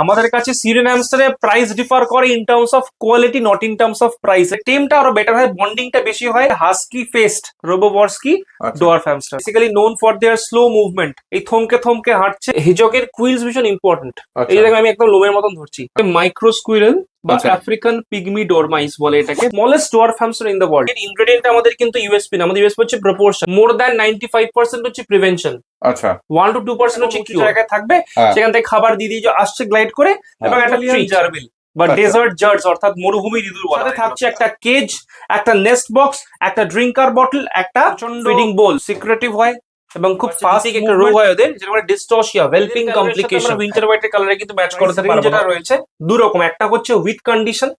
আমাদের কাছে সিরিয়ান হ্যামস্টারের প্রাইস ডিফার করে in terms of quality, not in terms of price. টেমটা আরো বেটার হয়, বন্ডিংটা বেশি হয়। Husky fest Roborovski dwarf hamster basically known for their slow movement, এই থমকে থমকে হাঁটছে। হিজকের কুইলস ভীষণ ইম্পর্টেন্ট। এই দেখো আমি একদম লোমের মতন ধরছি। মাইক্রো স্কুইরেল বা আফ্রিকান পিগমি ডরমাইস বলে এটাকে, smallest dwarf hamster in the world. এর ইনগ্রেডিয়েন্ট আমাদের কিন্তু ইউএসপি না, আমাদের ইউএসপি হচ্ছে প্রপোর্শন। মোর দ্যান 95% হচ্ছে প্রিভেনশন। আচ্ছা, 1 to 2% হচ্ছে কি জায়গায় থাকবে, সেখান থেকে খাবার দিয়ে দিয়ে আসছে গ্লাইড করে, এবং একটা জার্বিল বা ডেজার্ট জার্জ অর্থাৎ মরুভূমির ইঁদুর বলা হয়। থাকছে একটা কেজ, একটা নেস্ট বক্স, একটা ড্রিঙ্কার বটল, একটা ফিডিং বোল। সিক্রেটিভ হয় এবং খুব ফাস্ট একটা রোগ হয় ওদের, যেটা বলে ডিস্টোসিয়া, ওয়েলপিং কমপ্লিকেশন। উইন্টার হোয়াইটের কালারে কিন্তু ম্যাচ করতে পারবো। যেটা রয়েছে দু রকম, একটা হচ্ছে উইথ কন্ডিশন,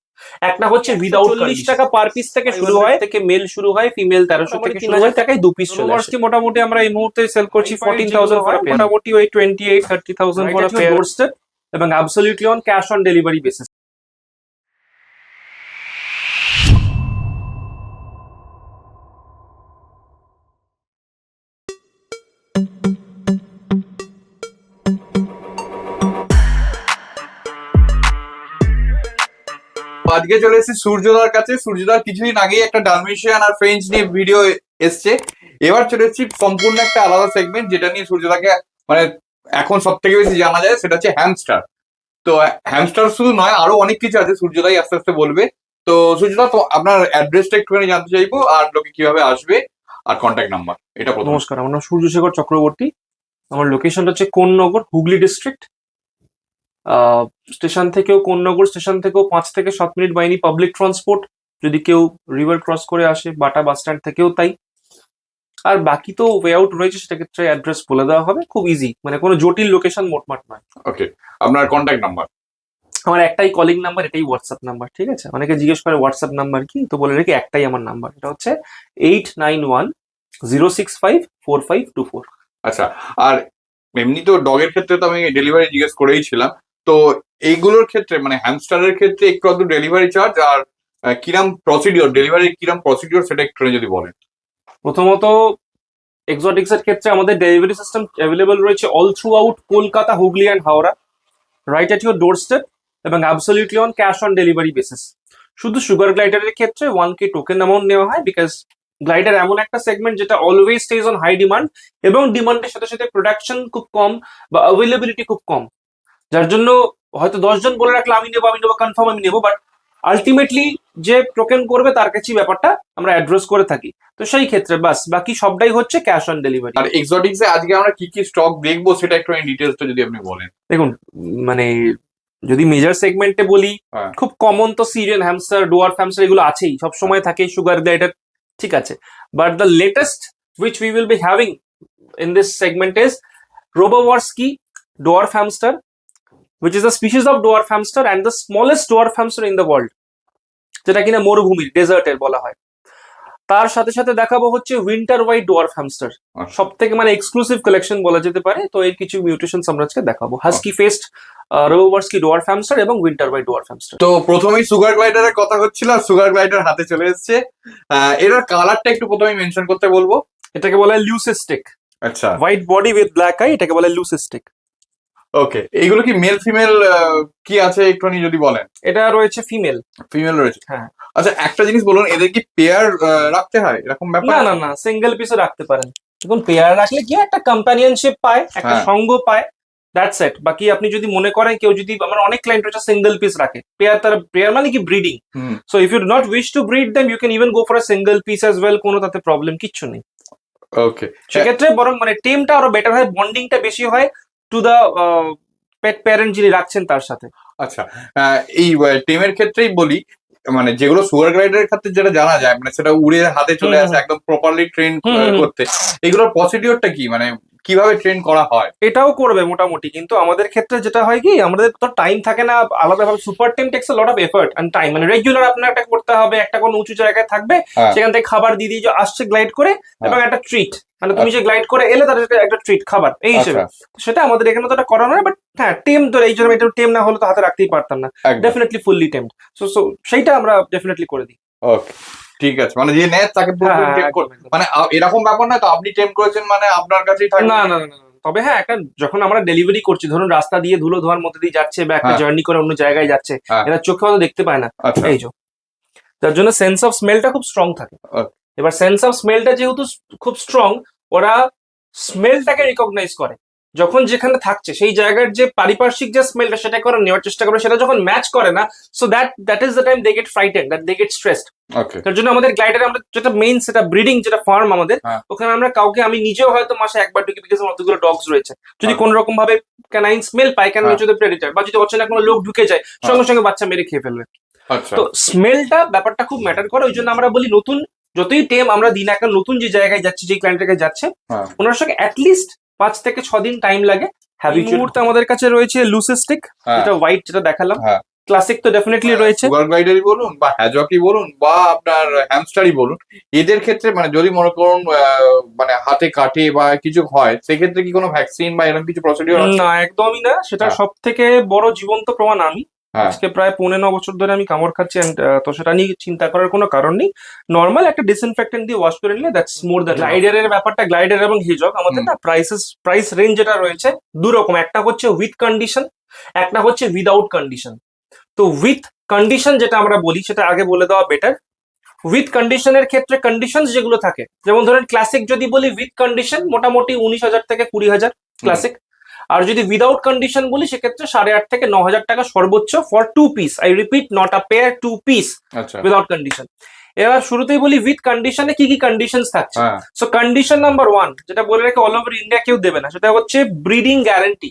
একটা হচ্ছে উইদাউট। 40 টাকা পার পিস থেকে শুরু হয়, থেকে মেল শুরু হয়, ফিমেল 1300 থেকে শুরু হয়, টাকায় 2 পিস চলে আসে। মোটামুটি আমরা এই মুহূর্তে সেল করছি 14,000 ফর পেয়ার, মোটামুটি ওই 28-30,000 ফর পেয়ার ডোরস্টেপ, এবং absolutely on cash on delivery basis. আজকে চলে এসেছি সূর্যদার কাছে। সূর্যদার কিছুদিন আগেই একটা ডালমেশিয়ান আর ফ্রেঞ্চ নিয়ে ভিডিও এসছে। এবার চলে এসেছি সম্পূর্ণ একটা আলাদা সেগমেন্ট, যেটা নিয়ে সূর্যদাকে মানে এখন সব থেকে বেশি জানা যায়, সেটা হচ্ছে হ্যামস্টার। তো হ্যামস্টার শুধু নয়, আরো অনেক কিছু আছে, সূর্যদাই আস্তে আস্তে বলবে। তো সূর্যদা, তো আপনার অ্যাড্রেসটা একটুখানি জানতে চাইবো, আর লোকে কিভাবে আসবে, আর কন্ট্যাক্ট নাম্বার, এটা প্রথম। নমস্কার, আমার নাম সূর্যশেখর চক্রবর্তী। আমার লোকেশনটা হচ্ছে কোন্নগর, হুগলি ডিস্ট্রিক্ট। স্টেশন থেকেও, কোন্নগর স্টেশন থেকেও 5 থেকে 7 মিনিট বাইনি পাবলিক ট্রান্সপোর্ট। যদি কেউ রিভার ক্রস করে আসে, বাটা বাস স্ট্যান্ড থেকেও তাই। আর বাকি তো ওয়ে আউট রয়েছে, সেক্ষেত্রে অ্যাড্রেস বলে দেওয়া হবে, খুব ইজি, মানে কোনো জটিল লোকেশন মোটমাট নয়। ওকে, আপনার কন্ট্যাক্ট নাম্বার? আমার একটাই কলিং নাম্বার, এটাই হোয়াটসঅ্যাপ নাম্বার, ঠিক আছে? অনেকে জিজ্ঞেস করে হোয়াটসঅ্যাপ নাম্বার কি, তো বলে রেখে একটাই আমার নাম্বার, এটা হচ্ছে 8910654524। আচ্ছা, আর এমনি তো ডগের ক্ষেত্রে তো আমি ডেলিভারি জিজ্ঞেস করেইছিলাম। তো এইগুলোর ক্ষেত্রে মানে হ্যামস্টারের ক্ষেত্রে একটু আধটু ডেলিভারি চার্জ আর কিরাম প্রসিডিওর, ডেলিভারির কিরাম প্রসিডিওর, সেটা একটু যদি বলেন। প্রথমত এক্সোটিক্স এর ক্ষেত্রে আমাদের ডেলিভারি সিস্টেম অ্যাভেলেবল রয়েছে all throughout Kolkata, Hooghly and Howrah, right at your doorstep, এবং absolutely on cash on delivery basis. শুধু সুগার গ্লাইডারের ক্ষেত্রে 1K টোকেন অ্যামাউন্ট নেওয়া হয়, বিকজ গ্লাইডার এমন একটা সেগমেন্ট যেটা always stays on high demand, এবং ডিমান্ডের সাথে সাথে প্রোডাকশন খুব কম বা অ্যাভেলেবিলিটি খুব কম, যার জন্য হয়তো 10 জন বলে রাখলে আমি নেবো কনফার্ম আমি নেবো, বাট আলটিমেটলি যে টোকেন করবে তার কাছেই ব্যাপারটা আমরা অ্যাড্রেস করে থাকি। তো সেই ক্ষেত্রে বাস, বাকি সবটাই হচ্ছে ক্যাশ অন ডেলিভারি। আর এক্সোটিক্সে আজকে আমরা কি কি স্টক দেখবো, সেটা একটু ডিটেলসটা যদি আপনি বলেন। দেখুন, মানে যদি মেজর সেগমেন্টে বলি, হ্যাঁ। খুব কমন তো সিরিয়ান হ্যামস্টার, ডোয়ার্ফ হ্যামস্টার এগুলো আছেই, সবসময় থাকে, সুগার গ্লাইডার, ঠিক আছে। But the latest which we will be having in this segment is Roboworski dwarf hamster, which is a species of dwarf hamster and the smallest dwarf hamster in the world, যেটা কিনা মরুভূমির, ডেজার্টের বলা হয়। তার সাথে সাথে দেখাবো হচ্ছে উইন্টার হোয়াইট ডোয়ার্ফ হ্যামস্টার, সব থেকে মানে এক্সক্লুসিভ কালেকশন বলা যেতে পারে। তো এর কিছু মিউটেশনস আমরা আজকে দেখাবো, husky fest Roborovski dwarf hamster এবং উইন্টার হোয়াইট ডোয়ার্ফ হ্যামস্টার। তো প্রথমেই সুগার গ্লাইডারের কথা হচ্ছিল, আর সুগার গ্লাইডার হাতে চলে এসেছে। এটার কালারটা একটু প্রথমেই মেনশন করতে বলবো। এটাকে বলা হয় লিউসিস্টিক, আচ্ছা, white body with black eye, এটাকে বলা হয় লিউসিস্টিক। ওকে, এইগুলো কি মেল ফিমেল কি আছে একটুখানি যদি বলেন। এটা রয়েছে ফিমেল। ফিমেল রয়েছে, হ্যাঁ। আচ্ছা, একটা জিনিস বলুন, এদের কি পেয়ার রাখতে হয় এরকম ব্যাপার? না না না, সিঙ্গেল পিসও রাখতে পারেন। দেখুন, পেয়ার রাখলে কি একটা কম্প্যানিয়নশিপ পায়, একটা সঙ্গ পায়, দ্যাটস ইট। বাকি আপনি যদি মনে করেন, কেউ যদি, আমার অনেক ক্লায়েন্ট রয়েছে সিঙ্গেল পিস রাখে, পেয়ার, তার পেয়ার মানে কি breeding. So if you not wish to breed them, you can even go for a single piece as well, কোনো তাতে প্রবলেম কিচ্ছু নেই। ওকে, সেক্ষেত্রে বরং মানে টেমটা আরো বেটার হয়, বন্ডিংটা বেশি হয় টু দা পেট প্যারেন্ট যিনি রাখছেন তার সাথে। আচ্ছা, এই টেমের ক্ষেত্রেই বলি, মানে যেগুলো সুগার গ্লাইডারের ক্ষেত্রে যেটা জানা যায়, মানে সেটা উড়ে হাতে চলে আসে একদম প্রপারলি ট্রেন করতে, এগুলোর প্রসিডিওরটা কি, মানে কিভাবে ট্রেন করা হয়? এটাও করবে মোটামুটি, কিন্তু আমাদের ক্ষেত্রে যেটা হয় কি, আমাদের তো টাইম থাকে না আলাদাভাবে। Super tame takes a lot of effort and time, মানে রেগুলার আপনার একটা করতে হবে, একটা কোনো উঁচু জায়গায় থাকবে, সেখান থেকে খাবার দিয়ে দিয়ে আসছে গ্লাইড করে, এবং একটা ট্রিট, মানে তুমি যে গ্লাইড করে এলে তার একটা ট্রিট খাবার এই হিসেবে। সেটা আমাদের এখানে তো করা নয়, বাট হ্যাঁ, টেম তো এই জন্য, এটা টেম না হলে তো হাতে রাখতেই পারতাম না, ডেফিনেটলি ফুললি টেমড। সো সেইটা আমরা ডেফিনেটলি করে দিই। ওকে, ঠিক আছে, মানে যে নেয় তাকে পুরোপুরি টেম করতে, মানে এরকম ব্যাপার না তো আপনি টেম করেছেন মানে আপনার কাছেই থাকবে? না না না, তবে হ্যাঁ, একটা যখন আমরা ডেলিভারি করছি, ধরুন রাস্তা দিয়ে ধুলো ধোয়ার মধ্যে দিয়ে যাচ্ছে বা একটা হ্যাঁ। জার্নি করে অন্য জায়গায় যাচ্ছে, হ্যাঁ। এরা চোখে হয়তো দেখতে পায় না, আচ্ছা। এই যে যার জন্য সেন্স অফ স্মেলটা খুব স্ট্রং থাকে। Okay. এবার সেন্স অফ স্মেলটা যেহেতু খুব স্ট্রং, ওরা স্মেলটাকে রিকগনাইজ করে, যখন যেখানে থাকছে সেই জায়গার যে পারিপার্শ্বিক যে স্মেলটা সেটাকে ওরা নেওয়ার চেষ্টা করে, সেটা যখন ম্যাচ করে না, so that is the time they get frightened, that they get stressed. Okay. তার জন্য আমাদের গ্লাইডারে আমরা যেটা মেইন, সেটা ব্রিডিং যেটা ফার্ম আমাদের, হ্যাঁ। ওখানে আমরা কাউকে, আমি নিজেও হয়তো মাসে একবার ঢুকি, বিকজ অতগুলো ডগস রয়েছে, যদি হ্যাঁ। কোন রকম ভাবে ক্যানাইন স্মেল পাই, ক্যানাইন হ্যাঁ। যদি প্রেডিটার বা যদি অচেনা কোনো লোক ঢুকে যায়, সঙ্গে সঙ্গে বাচ্চা মেরে খেয়ে ফেলবে। আচ্ছা। তো স্মেলটা ব্যাপারটা খুব ম্যাটার করে, ওই জন্য আমরা বলি নতুন যতই টেম আমরা দিন, একটা নতুন যে জায়গায় যাচ্ছে, যে ক্লায়েন্টের কাছে যাচ্ছে, হ্যাঁ। ওনার সঙ্গে অ্যাটলিস্ট 5 থেকে 6 দিন টাইম লাগে। এই মুহূর্তে আমাদের কাছে রয়েছে লুসিস্টিক, হ্যাঁ। যেটা হোয়াইট, যেটা দেখালাম। হ্যাঁ। ক্লাসিক তো ডেফিনেটলি রয়েছে। সুগার গ্লাইডারই বলুন বা হ্যাজকই বলুন বা আপনার হ্যামস্টারই বলুন, এদের ক্ষেত্রে মানে যদি মনে করুন মানে হাতে কাটে বা কিছু হয়, সেক্ষেত্রে কি কোনো ভ্যাকসিন বা এরকম কিছু প্রসিডিওর আছে? না, একদমই না। সেটা হ্যাঁ। সব থেকে বড় জীবন্ত প্রমাণ আমি। হ্যাঁ। আজকে প্রায় 9.5 বছর ধরে আমি কামড় খাচ্ছি, and, তো সেটা নিয়ে চিন্তা করার কোনো কারণ নেই। নর্মাল একটা ডিসইনফেক্টেন্ট দিয়ে ওয়াশ করে নিলে দ্যাটস মোর দ্যান। গ্লাইডারের ব্যাপারটা, গ্লাইডার এবং হেজক আমাদের না প্রাইস রেঞ্জ যেটা রয়েছে দু রকম, একটা হচ্ছে উইথ কন্ডিশন, একটা হচ্ছে উইদাউট কন্ডিশন। তো উইথ কন্ডিশন যেটা আমরা বলি, সেটা আগে বলে দেওয়া বেটার। উইথ কন্ডিশনের ক্ষেত্রে কন্ডিশন যেগুলো থাকে, যেমন ধরেন ক্লাসিক যদি বলি উইথ কন্ডিশন, মোটামুটি 19,000 থেকে 20,000 ক্লাসিক। আর যদি উইদাউট কন্ডিশন বলি, সেক্ষেত্রে 8,500 থেকে 9,000 টাকা সর্বোচ্চ for 2 piece. I repeat, not a pair, 2 piece আচ্ছা। Without condition. এবার শুরুতেই বলি উইথ কন্ডিশনে কি কি কন্ডিশনস থাকছে। হ্যাঁ। সো কন্ডিশন নাম্বার 1, যেটা বলে রেখে অল ওভার ইন্ডিয়া কেউ দেবে না, সেটা হচ্ছে ব্রিডিং গ্যারান্টি।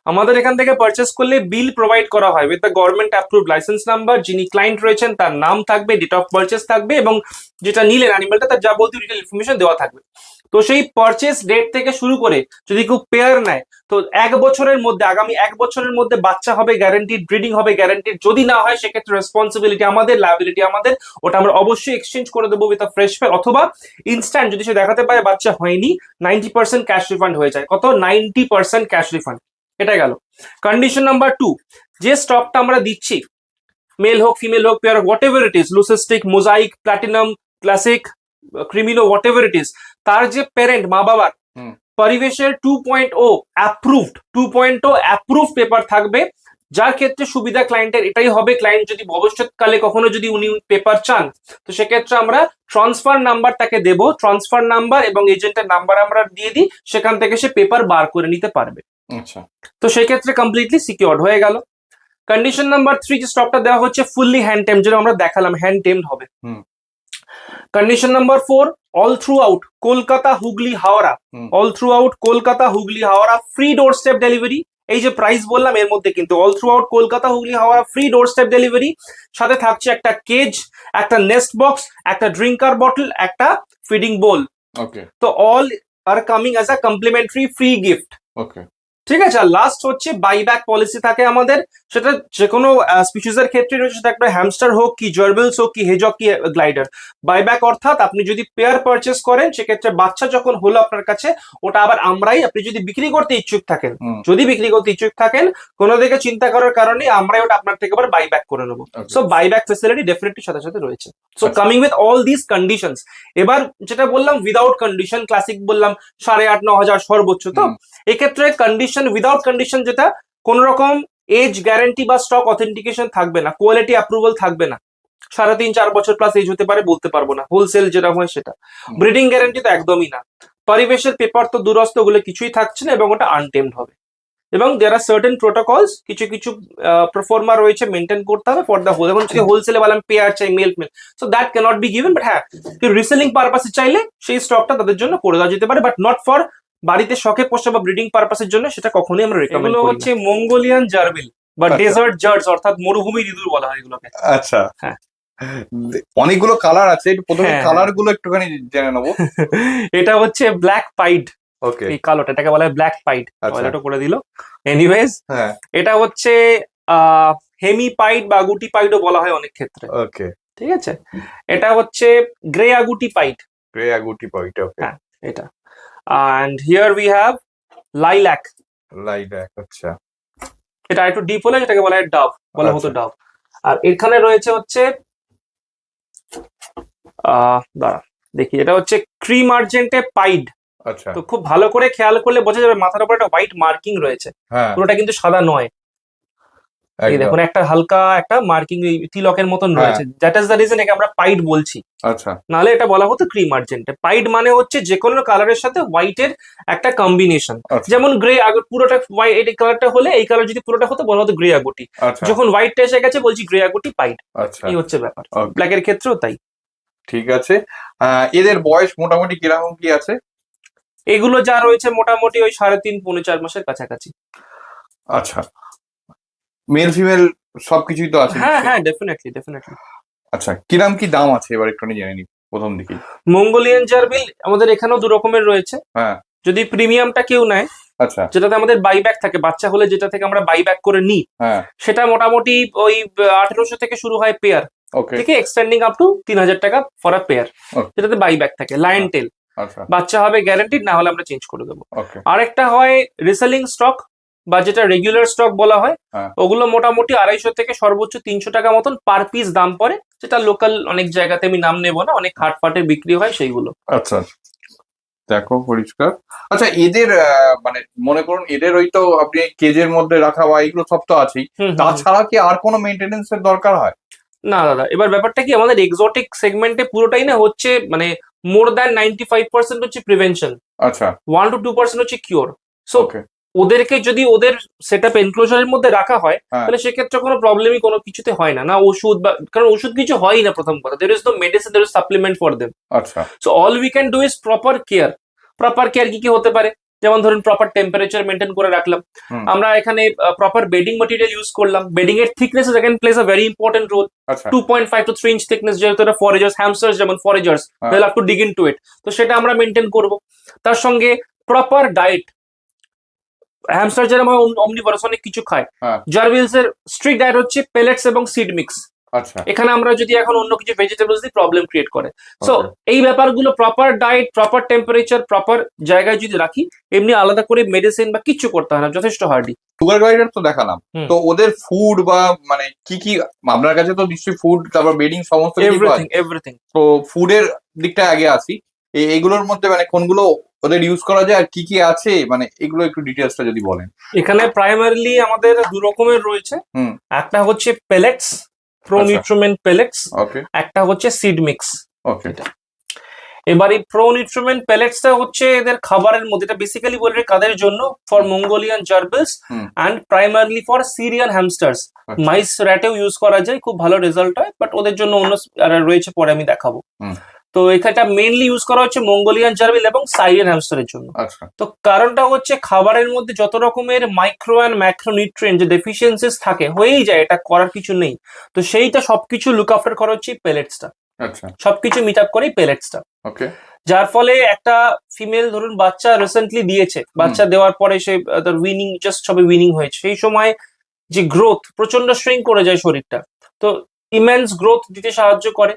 আমাদের এখান থেকে পারচেস করলে বিল প্রোভাইড করা হয় with the government approve licence number, যিনি ক্লায়েন্ট রয়েছেন তার নাম থাকবে, ডেট অফ পারচেস থাকবে, এবং যেটা নিলেন অ্যানিমালটা তার যাবতীয় ডিটেল ইনফরমেশন দেওয়া থাকবে। তো সেই পারচেস ডেট থেকে শুরু করে যদি কেউ পেয়ার নেয়, তো 1 বছরের মধ্যে, আগামী 1 বছরের মধ্যে বাচ্চা হবে গ্যারান্টিড, ব্রিডিং হবে গ্যারান্টিড। যদি না হয়, সেক্ষেত্রে রেসপন্সিবিলিটি আমাদের, লায়াবিলিটি আমাদের। ওটা আমরা অবশ্যই এক্সচেঞ্জ করে দেবো উইথ আ ফ্রেশ পেয়ার, অথবা ইনস্ট্যান্ট যদি সে দেখাতে পারে বাচ্চা হয়নি, 90% ক্যাশ রিফান্ড হয়ে যায়। কত? 90% ক্যাশ রিফান্ড। এটা গেল কন্ডিশন নাম্বার 2। যে স্টকটা আমরা দিচ্ছি, মেল হোক, ফিমেল হোক, পেয়ার হোক, what ever it is, লুসিস্টিক, mosaic, platinum, classic, ক্রিমিনো, what ever it is, তার যে প্যারেন্ট, মা বাবার পরিবেশের 2.0 অ্যাপ্রুভড, 2.0 অ্যাপ্রুভ পেপার থাকবে। যার ক্ষেত্রে সুবিধা ক্লায়েন্টের এটাই হবে, ক্লায়েন্ট যদি ভবিষ্যৎকালে কখনো যদি উনি পেপার চান, তো সেক্ষেত্রে আমরা ট্রান্সফার নাম্বার তাকে দেবো, ট্রান্সফার নাম্বার এবং এজেন্টের নাম্বার আমরা দিয়ে দিই, সেখান থেকে সে পেপার বার করে নিতে পারবে। আচ্ছা। তো সেই ক্ষেত্রে কমপ্লিটলি সিকিউরড হয়ে গেল। কন্ডিশন নাম্বার 3, যে স্টকটা দেওয়া হচ্ছে ফুললি হ্যান্ড টেম, যেটা আমরা দেখালাম, হ্যান্ড টেমড হবে। Condition number 4, all throughout Kolkata, Hooghly, Howrah, all throughout Kolkata, Hooghly, Howrah, free doorstep delivery. এই যে প্রাইস বললাম, এর মধ্যে কিন্তু all throughout Kolkata, Hooghly, Howrah, free doorstep delivery. সাথে থাকছে একটা কেজ, একটা নেস্ট বক্স, একটা ড্রিঙ্কার বটল, একটা ফিডিং বোল। ওকে। তো all are coming as a complimentary free gift. Okay. ঠিক আছে। আর লাস্ট হচ্ছে বাইব্যাক পলিসি থাকে আমাদের, সেটা যে কোনো স্পিসিসের ক্ষেত্রে রয়েছে, সেটা একটা হ্যামস্টার হোক কি জার্বিলস হোক কি হেজক কি গ্লাইডার। বাইব্যাক অর্থাৎ আপনি যদি পেয়ার পারচেস করেন, সেক্ষেত্রে বাচ্চা যখন হলো আপনার কাছে, ওটা আবার আমরাই, আপনি যদি বিক্রি করতে ইচ্ছুক থাকেন, কোনো দিকে চিন্তা করার কারণে আমরাই ওটা আপনার থেকে আবার বাইব্যাক করে নেবো। সো বাইব্যাক ফেসিলিটি ডেফিনেটলি সাথে সাথে রয়েছে। So coming with all this conditions. এবার যেটা বললাম উইদাউট কন্ডিশন, ক্লাসিক বললাম 8,500-9,000 সর্বোচ্চ। তো এক্ষেত্রে কন্ডিশন, উইদাউট কন্ডিশন, যেটা কোন রকম এজ গ্যারান্টি বা স্টক অথেন্টিকেশন থাকবে না, কোয়ালিটি অ্যাপ্রুভাল থাকবে না, 3.5-4 বছর প্লাস এজ হতে পারে, বলতে পারবো না, হোলসেল যেটা হয় সেটা। ব্রিডিং গ্যারান্টি তো একদমই না। পরিবেশের পেপার তো দূরস্থ, ওগুলো কিছুই থাকছে না, এবং ওটা আনটেমড হবে। এবং দেয়ার আর সার্টেন প্রোটোকলস, কিছু কিছু প্রফর্মা রয়েছে, মেনটেন করতে হবে ফর দ্য হোল। এখন যদি হোলসেলে বললাম পেয়ার চাই, male female, so that cannot be given. But হ্যাঁ, রিসেলিং পারপাসে চাইলে সেই স্টকটা তাদের জন্য করে দেওয়া যেতে পারে, বাট নট ফর বাড়িতে শখে পোষা বা ব্রিডিং পারপাসের জন্য, সেটা কখনোই আমরা রেকমেন্ড করি না। হচ্ছে মঙ্গোলিয়ান জার্বিল বা ডেজার্ট জার্জ, অর্থাৎ মরুভূমির ইঁদুর বলা হয় এগুলোকে। আচ্ছা। হ্যাঁ, অনেকগুলো কালার আছে, একটু প্রথমে হ্যাঁ। কালার গুলো একটুখানি জেনে নেবো। এটা হচ্ছে ব্ল্যাক পাইড। ওকে। এই কালোটা, এটাকে বলা হয় ব্ল্যাক পাইড। আচ্ছা। কালোটা করে দিল। এনিওয়েজ, হ্যাঁ। এটা হচ্ছে হেমি পাইড বা আগুটি পাইডও বলা হয় অনেক ক্ষেত্রে। ওকে। ঠিক আছে। এটা হচ্ছে grey agouti pied. Grey agouti pied. Okay. হ্যাঁ, এটা। and here we have lilac. Lilac. আচ্ছা। এটা একটু ডিপ হলে যেটাকে বলা হয় ডাব, বলা হতো ডাব। আর এখানে রয়েছে হচ্ছে দাঁড়া দেখি, এটা হচ্ছে ক্রিম আর্জেন্টে পাইড। আচ্ছা। তো খুব ভালো করে খেয়াল করলে বোঝা যাবে মাথার উপর একটা হোয়াইট মার্কিং রয়েছে, হ্যাঁ পুরোটা কিন্তু সাদা নয়। এই একদম। দেখুন একটা হালকা একটা মার্কিং তিলকের মতন হ্যাঁ। রয়েছে, দ্যাট ইজ দ্য রিজন একে আমরা পাইড বলছি, আচ্ছা নাহলে এটা বলা হতো ক্রিম আর্জেন্টে। পাইড মানে হচ্ছে যে কোনো কালারের সাথে হোয়াইটের একটা কম্বিনেশন, আচ্ছা যেমন গ্রে আগে পুরোটা হোয়াইট, এই কালারটা হলে এই কালার যদি পুরোটা হতো বলা হতো গ্রে আগোটি, আচ্ছা যখন হোয়াইটটা এসে গেছে বলছি গ্রে আগোটি পাইড। আচ্ছা এই হচ্ছে ব্যাপার, Okay. ব্ল্যাকের ক্ষেত্রেও তাই। ঠিক আছে। এদের বয়স মোটামুটি কিরকম কি আছে? এগুলো যা রয়েছে মোটামুটি ওই 3.5-4 মাসের কাছাকাছি। আচ্ছা, মেল ফিমেল সবকিছুই তো আছে হ্যাঁ নিশ্চয়ই? হ্যাঁ, ডেফিনেটলি ডেফিনেটলি। আচ্ছা, কিরকম কি দাম আছে এবার একটু জেনে নি প্রথম দিকেই। মঙ্গোলিয়ান জার্বিল আমাদের এখানেও 2 রকমের রয়েছে। হ্যাঁ যদি প্রিমিয়ামটা কেউ নেয়, আচ্ছা যেটাতে আমাদের বাইব্যাক থাকে, বাচ্চা হলে যেটা থেকে আমরা বাইব্যাক করে নিই, হ্যাঁ সেটা মোটামুটি ওই 1800 থেকে শুরু হয় পেয়ার, ওকে থেকে এক্সটেন্ডিং আপ টু 3000 টাকা ফর আ পেয়ার, Okay. যেটাতে বাইব্যাক থাকে, লায়ন টেল। আচ্ছা বাচ্চা হবে গ্যারান্টিড, না হলে আমরা চেঞ্জ করে দেবো। ওকে আরেকটা হয় রিসেলিং স্টক বা যেটা রেগুলার স্টক বলা হয়, হ্যাঁ ওগুলো মোটামুটি 250 থেকে সর্বোচ্চ 300 টাকা মতন পার পিস দাম পড়ে, যেটা লোকাল অনেক জায়গাতে আমি নাম নেবো না, অনেক হাটফাটে বিক্রি হয় সেইগুলো। আচ্ছা দেখো পরিষ্কার। আচ্ছা এদের মানে মনে করুন এদের ওই তো আপনি কেজের মধ্যে রাখা বা এগুলো সব তো আছেই, হুম, হুম, হুম। তাছাড়া কি আর কোনো মেনটেনেন্স এর দরকার হয়? না দাদা, এবার ব্যাপারটা কি, আমাদের এক্সোটিক সেগমেন্টে পুরোটাই না হচ্ছে মানে মোর দ্যান 95% হচ্ছে প্রিভেনশন, আচ্ছা 1 to 2% হচ্ছে কিওর। সো ওকে ওদেরকে যদি ওদের সেট আপ এনক্লোজারের মধ্যে রাখা হয়, হ্যাঁ তাহলে সেক্ষেত্রে কোনো প্রবলেমই কোনো কিছুতে হয় না, না ওষুধ বা, কারণ ওষুধ কিছু হয়ই না প্রথম কথা, there is no medicine, there is supplement for them. আচ্ছা so all we can do is proper care. Proper care কি কি হতে পারে, যেমন ধরুন প্রপার টেম্পারেচার মেনটেন করে রাখলাম, হুম আমরা এখানে প্রপার বেডিং মেটেরিয়াল ইউজ করলাম, বেডিং এর থিকনেস এখানে plays a very important role. আচ্ছা 2.5 to 3 ইঞ্চ থিকনেস, যেহেতু এটা ফরেজার্স, হ্যামস্টার্স যেমন ফরেজার্স, হ্যাঁ they'll have to dig into it, তো সেটা আমরা মেনটেন করব। তার সঙ্গে প্রপার ডায়েট, হ্যামস্টার যেরকম অমনিভরাস অনেক কিছু খায়, হ্যাঁ জার্ভিলস এর স্ট্রিক্ট ডায়েট হচ্ছে পেলেটস এবং সিড মিক্স। আচ্ছা এখানে আমরা যদি এখন অন্য কিছু ভেজিটেবলস দিই প্রবলেম ক্রিয়েট করে। So Okay. এই ব্যাপারগুলো proper diet, proper temperature, proper জায়গায় যদি রাখি, এমনি আলাদা করে মেডিসিন বা কিচ্ছু করতে হয় না, যথেষ্ট হার্ডি। সুগার গাইডার তো দেখালাম, হুম। তো ওদের ফুড বা মানে কি কি আপনার কাছে তো নিশ্চয়ই ফুড তারপর বেডিং সমস্ত কিছু এভরিথিং এভরিথিং। তো ফুডের দিকটা আগে আসি, এগুলোর মধ্যে মানে কোনগুলো ওদের ইউজ করা যায় আর কি কি আছে, মানে এগুলো একটু ডিটেলসটা যদি বলেন। এখানে প্রাইমারিলি আমাদের 2 রকমের রয়েছে, হুম একটা হচ্ছে পেলেটস, প্রো আচ্ছা। নিউট্রিমেন্ট পেলেটস, ওকে একটা হচ্ছে সিড মিক্স। ওকে এবার এই প্রো নিউট্রিমেন্ট পেলেটসটা হচ্ছে এদের খাবারের মধ্যে, এটা বেসিক্যালি বলবে কাদের জন্য, for Mongolian gerbils hmm and primarily for Syrian hamsters. আচ্ছা। মাইস র্যাটেও ইউজ করা যায়, খুব ভালো রেজাল্ট হয়, বাট ওদের জন্য অন্য রয়েছে, পরে আমি দেখাবো। হুম তো এখানটা মেইনলি ইউজ করা হচ্ছে মঙ্গোলিয়ান জার্বিল এবং সাইরিয়ান হ্যামস্টারের জন্য। আচ্ছা তো কারণটা হচ্ছে খাবারের মধ্যে যত রকমের মাইক্রো অ্যান্ড ম্যাক্রোনিউট্রিয়েন্ট যে ডেফিসিয়েন্সিস থাকে, হয়েই যায়, এটা করার কিছু নেই। তো সেইটা সবকিছু লুক আফটার করা হচ্ছে পেলেটসটা, আচ্ছা সবকিছু মিট আপ করে পেলেটসটা। ওকে যার ফলে একটা ফিমেল ধরুন বাচ্চা রিসেন্টলি দিয়েছে, বাচ্চা দেওয়ার পরে সে তার উইনিং জাস্ট সবে উইনিং হয়েছে, সেই সময় যে গ্রোথ প্রচন্ড শ্রিঙ্ক করে যায় শরীরটা, তো ইমেন্স গ্রোথ দিতে সাহায্য করে,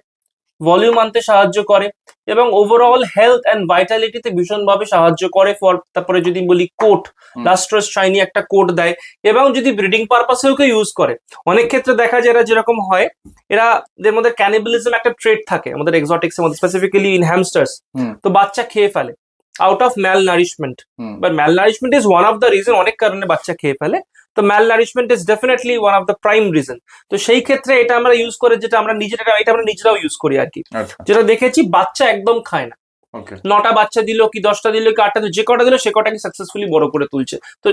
ভলিউম আনতে সাহায্য করে, এবং ওভারঅল হেলথ অ্যান্ড ভাইটালিটিতে ভীষণভাবে সাহায্য করে। ফর তারপরে যদি বলি কোট, হুম। লাস্ট্রাস শাইনি একটা কোট দেয়, এবং যদি ব্রিডিং পারপাসেও কেউ ইউজ করে, অনেক ক্ষেত্রে দেখা যায় এরা যেরকম হয়, এরা এদের মধ্যে ক্যানিবালিজম একটা ট্রেড থাকে আমাদের এক্সোটিক্স এর মধ্যে, স্পেসিফিক্যালি ইন হ্যামস্টার্স। হুম তো বাচ্চা খেয়ে ফেলে out of malnourishment, hmm but malnourishment is one of the reason, অনেক কারণে বাচ্চা খেয়ে ফেলে, তো malnourishment is definitely one of the prime reason. তো সেই ক্ষেত্রে এটা আমরা ইউজ করে, যেটা আমরা নিজেরা, এটা আমরা নিজেরাও ইউজ করি আর কি, আচ্ছা যেটা দেখেছি বাচ্চা একদম খায় না, ওকে 9টা বাচ্চা দিল কি 10টা দিল কি 8টা দিল, যে কটা দিল সে কটাকে সাকসেসফুলি বড় করে তুলছে। তো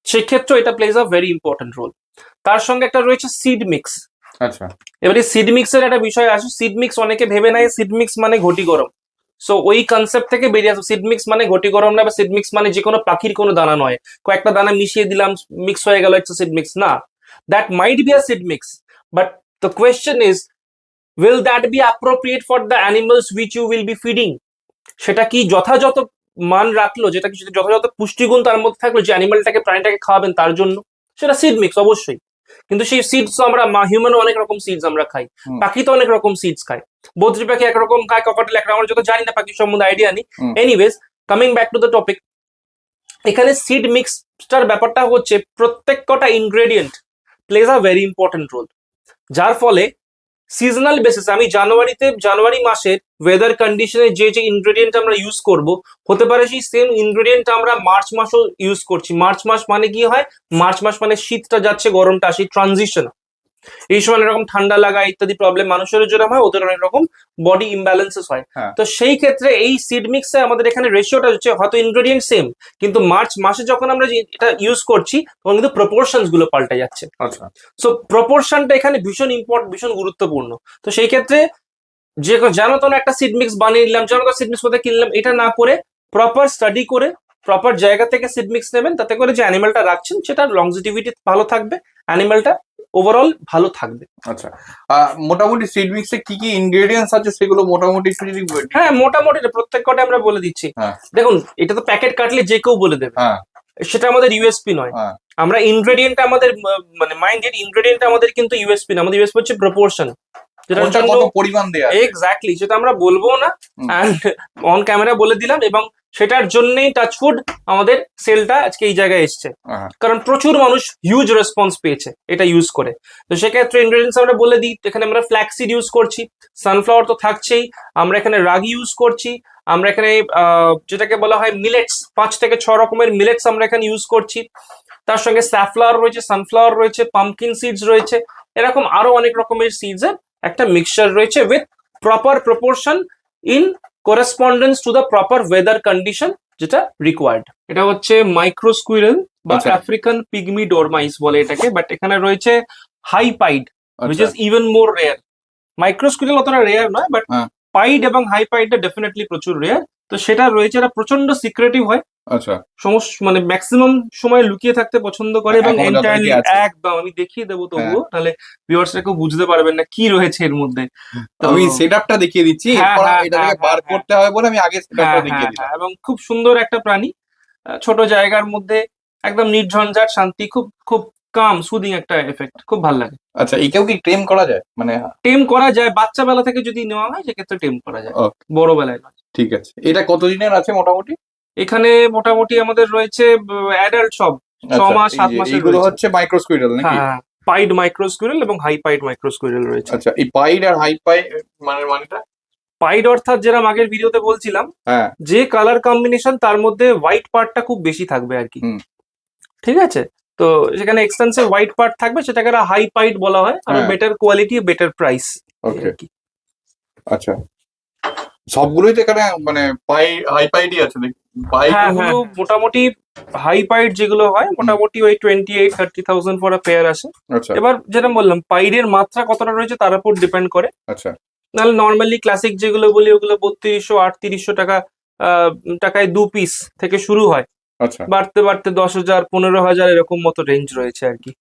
সেক্ষেত্রে এটা plays a very important role. তার সঙ্গে একটা রয়েছে সিড মিক্স। আচ্ছা এবারে সিড মিক্স এর একটা বিষয় আসে, সিড মিক্স অনেকে ভেবে নেয় সিড মিক্স মানে ঘটি গরম, সো ওই কনসেপ্ট থেকে বেরিয়ে আসো, সিড মিক্স মানে ঘটি গরম না, বা সিড মিক্স মানে যে কোনো পাখির কোনো দানা নয়, কয়েকটা দানা মিশিয়ে দিলাম মিক্স হয়ে গেল, ইটস সিড মিক্স না। That might be a seed mix, but the question is will that be appropriate for the animals which you will be feeding? সেটা কি যথাযথ মান রাখলো, যেটা কি যথাযথ পুষ্টিগুণ তার মধ্যে থাকলো, যে অ্যানিমালটাকে প্রাণীটাকে খাওয়াবেন তার জন্য, সেটা সিড মিক্স অবশ্যই। কিন্তু সেই সিডস আমরা হিউম্যানও অনেক রকম সিডস আমরা খাই, হুম। পাখি তো অনেক রকম সিডস খায়, বদ্রি পাখি একরকম খায়, ককটেল একরকম, আমরা যত জানি না পাখির সম্বন্ধে আইডিয়া নেই। Hmm. Anyways, coming back to the topic, এখানে সিড মিক্সটার ব্যাপারটা হচ্ছে প্রত্যেক কটা ingredient plays a very important role, যার ফলে সিজনাল বেসিস আমি জানুয়ারি মাসের ওয়েদার কন্ডিশনে যে যে ইনগ্রেডিয়েন্ট আমরা ইউজ করব, হতে পারে সেই সেম ইনগ্রেডিয়েন্ট আমরা মার্চ মাসও ইউজ করছি। মার্চ মাস মানে কি হয়, মার্চ মাস মানে শীতটা যাচ্ছে গরমটা আসে, ট্রানজিশন। এই সময় অনেক রকম ঠান্ডা লাগা ইত্যাদি প্রবলেম মানুষের যেরকম হয়, ওদের অনেক রকম বডি ইমব্যালেন্সেস হয়। তো সেই ক্ষেত্রে এই সিড মিক্সে আমাদের এখানে রেশিওটা হচ্ছে হয়তো ইনগ্রেডিয়েন্ট সেম, কিন্তু মার্চ মাসে যখন আমরা এটা ইউজ করছি তখন কিন্তু প্রপোর্শনস গুলো পাল্টে যাচ্ছে। আচ্ছা, সো প্রপোর্শনটা এখানে ভীষণ গুরুত্বপূর্ণ। তো সেই ক্ষেত্রে যে যেন তেন একটা সিড মিক্স বানিয়ে নিলাম, যেন তো সিড মিক্স কোথায় কিনলাম, এটা না করে প্রপার স্টাডি করে প্রপার জায়গা থেকে সিড মিক্স নেবেন, তাতে করে যে অ্যানিমালটা রাখছেন সেটা লংজিটিভিটি ভালো থাকবে, অ্যানিমালটা ওভারঅল ভালো থাকবে। আচ্ছা, মোটামুটি সিড মিক্সে কি কি ইনগ্রেডিয়েন্টস আছে সেগুলো মোটামুটি একটু যদি হ্যাঁ, মোটামুটি প্রত্যেক কটা আমরা বলে দিচ্ছি। দেখুন, এটা তো প্যাকেট কাটলে যে কেউ বলে দেবে, সেটা আমাদের ইউএসপি নয়। আমরা ইনগ্রেডিয়েন্ট আমাদের মানে মাইন্ডেড ইনগ্রেডিয়েন্ট আমাদের কিন্তু ইউএসপি না, আমাদের ইউএসপি হচ্ছে প্রপোর্শন, যেটার জন্য পরিমাণ দেয়া এক্স্যাক্টলি সেটা আমরা বলবো না, এন্ড অন ক্যামেরা বলে দিলাম, এবং সেটার জন্যই টাচফুড আমাদের সেলটা আজকে এই জায়গায় এসছে, কারণ প্রচুর মানুষ হিউজ রেসপন্স পেয়েছে এটা ইউজ করে। তো সেক্ষেত্রে ইনগ্রেডিয়েন্টস আমরা বলে দিই, এখানে আমরা ফ্ল্যাক্সিড ইউজ করছি, সানফ্লাওয়ার তো থাকছেই, আমরা এখানে রাগি ইউজ করছি, আমরা এখানে যেটাকে বলা হয় মিলেটস, 5 থেকে 6 রকমের মিলেটস আমরা এখানে ইউজ করছি। তার সঙ্গে স্যাফ্লাওয়ার রয়েছে, সানফ্লাওয়ার রয়েছে, পাম্পকিন সিডস রয়েছে, এরকম আরো অনেক রকমের সিডস এর একটা মিক্সচার রয়েছে with proper proportion in correspondence to the proper weather condition যেটা রিকোয়ার্ড। এটা হচ্ছে মাইক্রো স্কুইরেল বা আফ্রিকান পিগমি ডরমাইস বলে এটাকে, বাট এখানে রয়েছে high pied, which is even more rare. Micro squirrel অতটা রেয়ার নয়, বাট পাইড এবং হাই পাইডটা ডেফিনেটলি প্রচুর রেয়ার। তো সেটা রয়েছে, এটা প্রচন্ড সিক্রেটিভ হয়। আচ্ছা, মানে ম্যাক্সিমাম সময় লুকিয়ে থাকতে পছন্দ করে, এবং এন্টায়ারলি একদম আমি দেখিয়ে দেবো তবুও, তাহলে ভিউয়ার্সরা কেউ বুঝতে পারবেন না কি রয়েছে এর মধ্যে। তো আমি সেটআপটা দেখিয়ে দিচ্ছি, এরপর এটাকে বার করতে হবে বলে আমি আগে সেটআপটা দেখিয়ে দিলাম। এবং খুব সুন্দর একটা প্রাণী, ছোট জায়গার মধ্যে একদম নির্ঝঞ্ঝাট শান্তি, খুব খুব কাম সুদিং একটা এফেক্ট, খুব ভালো লাগে। আচ্ছা, একেও কি টেম করা যায়? মানে টেম করা যায়, বাচ্চা বেলা থেকে যদি নেওয়া হয় সেক্ষেত্রে টেম করা যায়, বড় বেলায় নয়। ঠিক আছে, এটা কতদিনের আছে মোটামুটি? এখানে মোটামুটি আমাদের রয়েছে অ্যাডাল্ট সব 6 মাস 7 মাসের। এগুলো হচ্ছে মাইক্রো স্কুইরেল নাকি? হ্যাঁ, পাইড মাইক্রো স্কুইরেল এবং হাই পাইড মাইক্রো স্কুইরেল রয়েছে। আচ্ছা, এই পাইড আর হাই পাইড মানেটা? পাইড অর্থাৎ যেরকম আগের ভিডিওতে বলছিলাম, যে কালার কম্বিনেশন তার মধ্যে হোয়াইট পার্টটা খুব বেশি থাকবে আর কি, ঠিক আছে? তো সেখানে এক্সপেন্সিভ হোয়াইট পার্ট থাকবে, সেটাকে হাই পাইড বলা হয়, আর বেটার কোয়ালিটি বেটার প্রাইস। ওকে, আচ্ছা, সবগুলোই তো এখানে মানে হাই পাইডই আছে নাকি? পাইডগুলো মোটামুটি হাই পাইড যেগুলো হয় মোটামুটি ওই 28-30,000 ফর আ পেয়ার আসে। এবার যেটা বললাম, পাইডের মাত্রা কতটা রয়েছে তার উপর ডিপেন্ড করে। আচ্ছা, নাহলে নর্মালি ক্লাসিক যেগুলো বলি ওগুলো 3200-3800 টাকায় 2 পিস থেকে শুরু হয়। আচ্ছা, বাড়তে বাড়তে 10,000 15,000 এরকম মতো রেঞ্জ রয়েছে আর কি।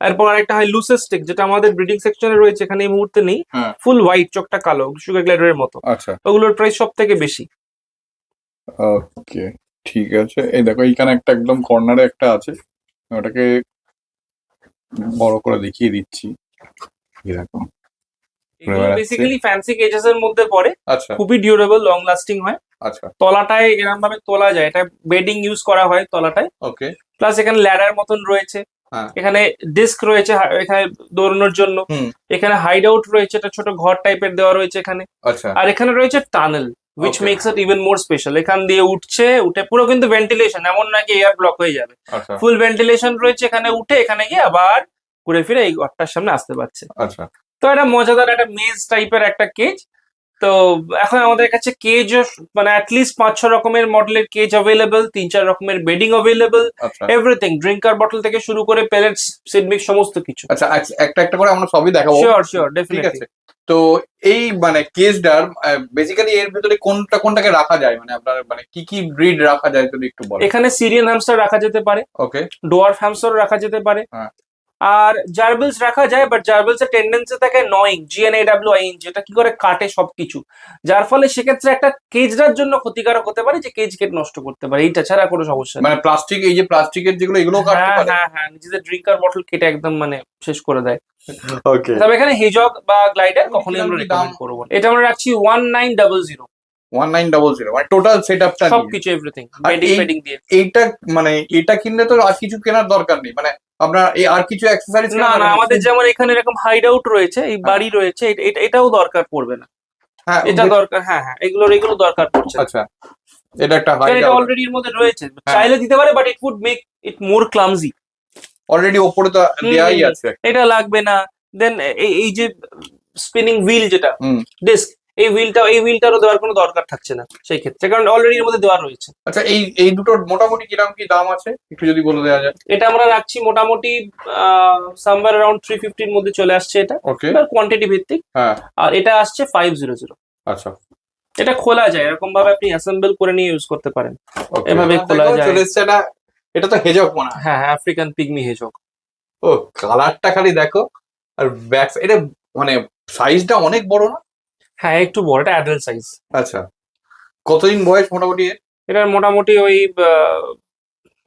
এরপর আরেকটা হয় লুসেস্টিক, যেটা আমাদের ব্রিডিং সেকশনে রয়েছে, এখানে এই মুহূর্তে নেই, ফুল হোয়াইট, চোখটা কালো, সুগার গ্লাইডারের মতো। আচ্ছা, ওগুলোর প্রাইস সব থেকে বেশি। ওকে, ঠিক আছে। এই দেখো, এইখানে একটা একদম কর্নারে একটা আছে, ওটাকে বড় করে দেখিয়ে দিচ্ছি। এরকম বেসিক্যালি ফ্যান্সি কেজেস এর মধ্যে পড়ে। আচ্ছা, খুবই ডিউরেবল, লং লাস্টিং হয়। আচ্ছা, তলাটায় এরকম ভাবে তোলা যায়, এটা বেডিং ইউজ করা হয় তলাটায়। ওকে, প্লাস এখানে ল্যাডার মতন রয়েছে, এখানে ডিস্ক রয়েছে এখানে দৌড়ানোর জন্য, এখানে হাইড আউট রয়েছে, একটা ছোট ঘর টাইপের দেওয়া রয়েছে এখানে। আচ্ছা, আর এখানে রয়েছে tunnel, which makes it even more special. এখান দিয়ে উঠে পুরো কিন্তু ভেন্টিলেশন, এমন নাকি এয়ার ব্লক হয়ে যাবে, ফুল ভেন্টিলেশন রয়েছে। এখানে উঠে এখানে গিয়ে আবার ঘুরে ফিরে এই ঘরটার সামনে আসতে পারছে। আচ্ছা, তো এটা মজাদার একটা মেজ টাইপের একটা কেজ। তো এখন আমাদের কাছে কেজ মানে অ্যাটলিস্ট 5-6 রকমের মডেলের কেজ অ্যাভেলেবল, 3-4 রকমের bedding available, everything, drinker bottle থেকে শুরু করে প্যালেটস, সিড মিক্স, সমস্ত কিছু। আচ্ছা, একটা একটা করে আমরা সবই দেখাবো। Sure, definitely. তো এই মানে কেজটার বেসিক্যালি এর ভিতরে কোনটাকে রাখা যায়, মানে আপনার মানে কি কি ব্রিড রাখা যায় যদি একটু বলেন। এখানে সিরিয়ান হ্যামস্টার রাখা যেতে পারে, ওকে, ডোয়ার্ফ হ্যামস্টার রাখা যেতে পারে, আর জার্বিলস রাখা যায়, বাট জার্বিলস এর টেন্ডেন্সি থাকে নয়িং, GNAWING, যেটা কি করে কাটে সবকিছু, যার ফলে সেক্ষেত্রে একটা কেজটার জন্য ক্ষতিকারক হতে পারে, যে কেজ কেটে নষ্ট করতে পারে। এইটা ছাড়া কোনো সমস্যা নেই। মানে প্লাস্টিক, এই যে প্লাস্টিকের যেগুলো, এগুলো কাটতে পারে? হ্যাঁ, নিজেদের ড্রিঙ্কার বটল কেটে একদম মানে শেষ করে দেয়। ওকে, তবে এখানে হেজগ বা গ্লাইডার কখনোই আমরা রেকমেন্ড করব না। এটা আমরা রাখছি 1900। 1900 মানে টোটাল সেটআপটা সবকিছু, এভরিথিং, বেডিং দিয়ে। এইটা মানে এটা কিনলে তো আর কিছু কেনার দরকার নেই, মানে আপনার এই আর কিছু অ্যাক্সেসরিজ? না না, আমাদের যেমন এখানে এরকম হাইড আউট রয়েছে, এই বাড়ি রয়েছে, এটাও দরকার পড়বে না। হ্যাঁ এটা দরকার, হ্যাঁ হ্যাঁ, এগুলো দরকার পড়ছে। আচ্ছা, এটা একটা হাইড এটা আউট অলরেডি এর মধ্যে রয়েছে, চাইলে দিতে পারে, but it would make it more clumsy. Already ওপরে তো দেয়াই আছে। এটা লাগবে না। দেন এই যে স্পিনিং হুইল যেটা ডিস্ক, এই হুইলটারও দেওয়ার কোনো দরকার থাকছে না সেই ক্ষেত্রে, কারণ অলরেডি এর মধ্যে দেওয়া রয়েছে। আচ্ছা, এই দুটোর মোটামুটি কিরকম কি দাম আছে একটু যদি বলে দেওয়া যায়? এটা আমরা রাখছি মোটামুটি সামওয়্যার অ্যারাউন্ড 350 এর মধ্যে চলে আসছে এটা, ওকে। এবার কোয়ান্টিটি ভিত্তিক। হ্যাঁ, আর এটা আসছে 500। আচ্ছা, এটা খোলা যায়, এরকম ভাবে আপনি অ্যাসেম্বল করে নিয়ে ইউজ করতে পারেন, ওকে। এভাবে খোলা যায়। চলে এসছে এটা তো হেজক মনে হয়। হ্যাঁ হ্যাঁ, আফ্রিকান পিগমি হেজক। ও, কালারটা খালি দেখো। আর ব্যাক এটা মানে সাইজটা অনেক বড় না? হ্যাঁ একটু বড়, এটা অ্যাডাল্ট সাইজ। আচ্ছা, কতদিন বয়স মোটামুটি এর? এটার মোটামুটি ওই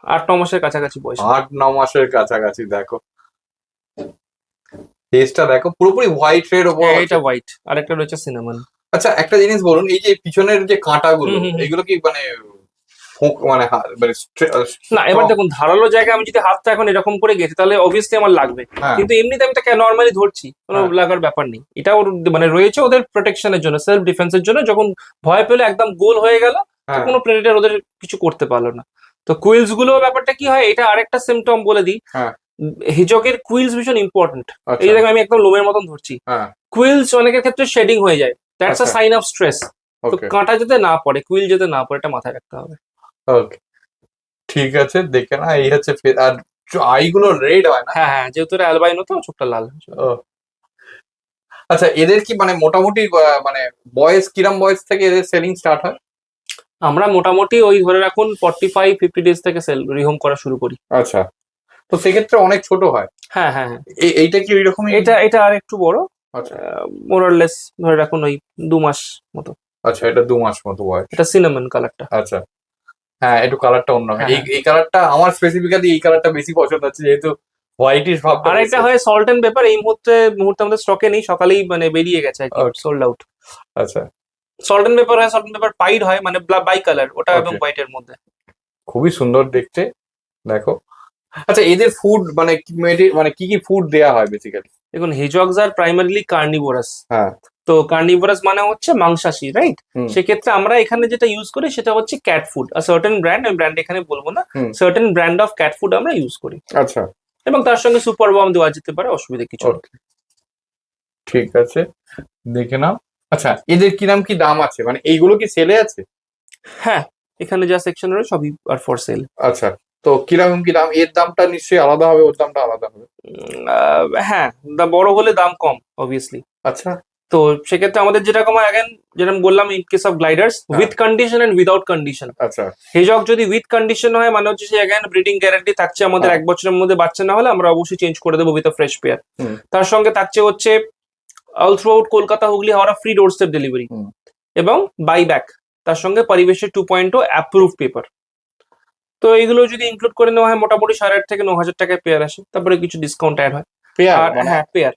8-9 মাসের কাছাকাছি বয়স। 8-9 মাসের কাছাকাছি। দেখো ফেসটা দেখো, পুরোপুরি হোয়াইট এর উপর। এটা হোয়াইট, আর একটা রয়েছে সিনামন। আচ্ছা, একটা জিনিস বলুন, এই যে পিছনের যে কাঁটাগুলো, এগুলো কি মানে মানে না, এবার দেখুন ধারালো জায়গায় আমি যদি হাতটা এখন এরকম করে গেছি তাহলে অবভিয়াসলি আমার লাগবে, কিন্তু এমনিতে আমি তাকে নর্মালি ধরছি, কোনো লাগার ব্যাপার নেই। এটা ওর মানে রয়েছে ওদের প্রোটেকশনের জন্য, সেলফ ডিফেন্সের জন্য। যখন ভয় পেলে একদম গোল হয়ে গেল, কোনো প্রেডেটর ওদের কিছু করতে পারলো না। তো কুইলস গুলো ব্যাপারটা কি হয়, এটা আরেকটা সিমটম বলে দিই। হিজকের কুইলস ভীষণ ইম্পর্টেন্ট। এই দেখো আমি একদম লোমের মতন ধরছি, কুইলস অনেকের ক্ষেত্রে শেডিং হয়ে যায়, that's a sign of stress. তো কাঁটা যাতে না পড়ে, কুইল যাতে না পড়ে, এটা মাথায় রাখতে হবে। ওকে, ঠিক আছে। দেখে না, এই হচ্ছে আর আইগুলো রেড হয় না? হ্যাঁ হ্যাঁ, যেহেতু এটা অ্যালবাইনো তো চোখটা লাল। আচ্ছা, এদের কি মানে মোটামুটি মানে বয়স কিরম বয়স থেকে এদের সেলিং স্টার্ট হয়? আমরা মোটামুটি ওই ধরে রাখুন 45-50 ডেজ থেকে সেল রিহোম করা শুরু করি। আচ্ছা, তো সেক্ষেত্রে অনেক ছোট হয়। হ্যাঁ হ্যাঁ হ্যাঁ, এইটা কি ওই রকম? এটা আর একটু বড়, আচ্ছা, মোরলেস ধরে রাখুন ওই 2 মাস মতো। আচ্ছা, এটা 2 মাস মতো বয়স। এটা সিনামন কালারটা। আচ্ছা, হ্যাঁ, একটু কালারটা অন্য হয়। এই কালারটা আমার স্পেসিফিক্যালি এই কালারটা বেশি পছন্দ হচ্ছে, যেহেতু হোয়াইটিশ ভাব। আর একটা হয় সল্ট এন্ড পেপার, এই মুহূর্তে আমাদের স্টকে নেই, সকালেই মানে বেরিয়ে গেছে আর কি, সোল্ড আউট। আচ্ছা, সল্ট এন্ড পেপার হয়, সল্ট এন্ড পেপার পাইড হয়, মানে বাই কালার ওটা, এবং হোয়াইটের মধ্যে। খুবই সুন্দর দেখতে, দেখো। আচ্ছা, এদের ফুড মানে মানে কি ফুড দেয়া হয় বেসিক্যালি? দেখুন, হেজগস আর প্রাইমারিলি কার্নিভোরাস। হ্যাঁ, তো কার্নিভোরাস মানে হচ্ছে মাংসাশী, রাইট? সেক্ষেত্রে আমরা এখানে যেটা ইউজ করি সেটা হচ্ছে cat food. Are certain brand, আমি ব্র্যান্ড এখানে বলবো না, certain brand of cat food আমরা ইউজ করি। আচ্ছা, এবং তার সঙ্গে সুপার বম দেওয়া যেতে পারে, অসুবিধা কিছু নেই। ঠিক আছে, দেখে নাও। আচ্ছা, এদের কিরম কি দাম আছে, মানে এইগুলো কি সেলে আছে? হ্যাঁ, এখানে যা সেকশন রয়েছে সবই আর ফর সেল। আচ্ছা, তো কিরকম কি দাম? এর দামটা নিশ্চয়ই আলাদা হবে, ওর দামটা আলাদা হবে। হ্যাঁ, বড় হলে দাম কম অবভিয়াসলি। আচ্ছা, তো সেক্ষেত্রে আমাদের যেরকম যেরকম বললাম, in case of gliders with condition and without condition. আচ্ছা, হেজক যদি উইথ কন্ডিশন হয় মানে হচ্ছে ব্রিডিং গ্যারান্টি থাকছে আমাদের, 1 বছরের মধ্যে বাচ্চা না হলে আমরা অবশ্যই চেঞ্জ করে দেবো উইথ আ ফ্রেশ পেয়ার। তার সঙ্গে থাকছে হচ্ছে all throughout Kolkata Hooghly Howrah free doorstep delivery এবং বাই ব্যাক, তার সঙ্গে পরিবেশের 2.0 অ্যাপ্রুভ পেপার। তো এইগুলো যদি ইনক্লুড করে নেওয়া হয় মোটামুটি 8,500 থেকে 9,000 টাকায় পেয়ার আসে, তারপরে কিছু ডিসকাউন্ট অ্যাড হয়। হ্যাঁ, পেয়ার।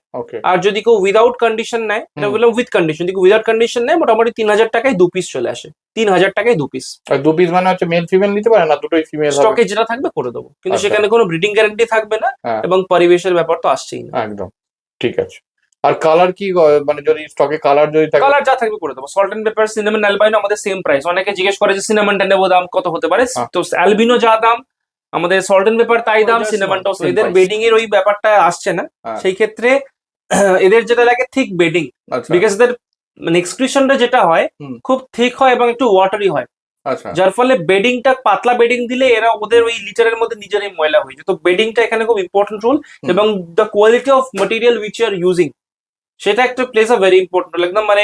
আর যদি কেউ উইদাউট কন্ডিশন নেয়, এটা বললাম উইথ কন্ডিশন, যদি উইদাউট কন্ডিশন নেয় মোটামুটি 3,000 টাকায় 2 পিস চলে আসে। 3,000 টাকায় 2 পিস। আর 2 পিস মানে হচ্ছে মেল ফিমেল নিতে পারে না, দুটোই ফিমেল হবে? স্টকে যেটা থাকবে করে দেবো, কিন্তু সেখানে কোনো ব্রিডিং গ্যারান্টি থাকবে না, এবং পরিবেশের ব্যাপার তো আসছেই না। একদম ঠিক আছে। আর কালার কি, মানে যদি স্টকে কালার যদি থাকে? কালার যা থাকবে করে দেবো। Salt and pepper, cinnamon, albino আমাদের সেম প্রাইস। অনেকে জিজ্ঞেস করে যে সিনামনটা নেবো, দাম কত হতে পারে? তো অ্যালবিনো যা দাম, আমাদের সল্ট এন্ড পেপার তাই দাম, সিনামনটাও। এদের বেডিং এর ওই ব্যাপারটা আসছে না, সেই ক্ষেত্রে এদের যেটা লাগে থিক বেডিং, বিকজ এদের মানে এক্সক্রিশনটা যেটা হয় খুব থিক হয় এবং একটু ওয়াটারি হয়। যার ফলে বেডিংটা, পাতলা বেডিং দিলে এরা ওদের ওই লিটারের মধ্যে নিজেরাই ময়লা হয়ে যায়। তো বেডিংটা এখানে খুব ইম্পর্টেন্ট রোল, এবং the quality of material which you are using সেটা একটা plays a very important role. একদম মানে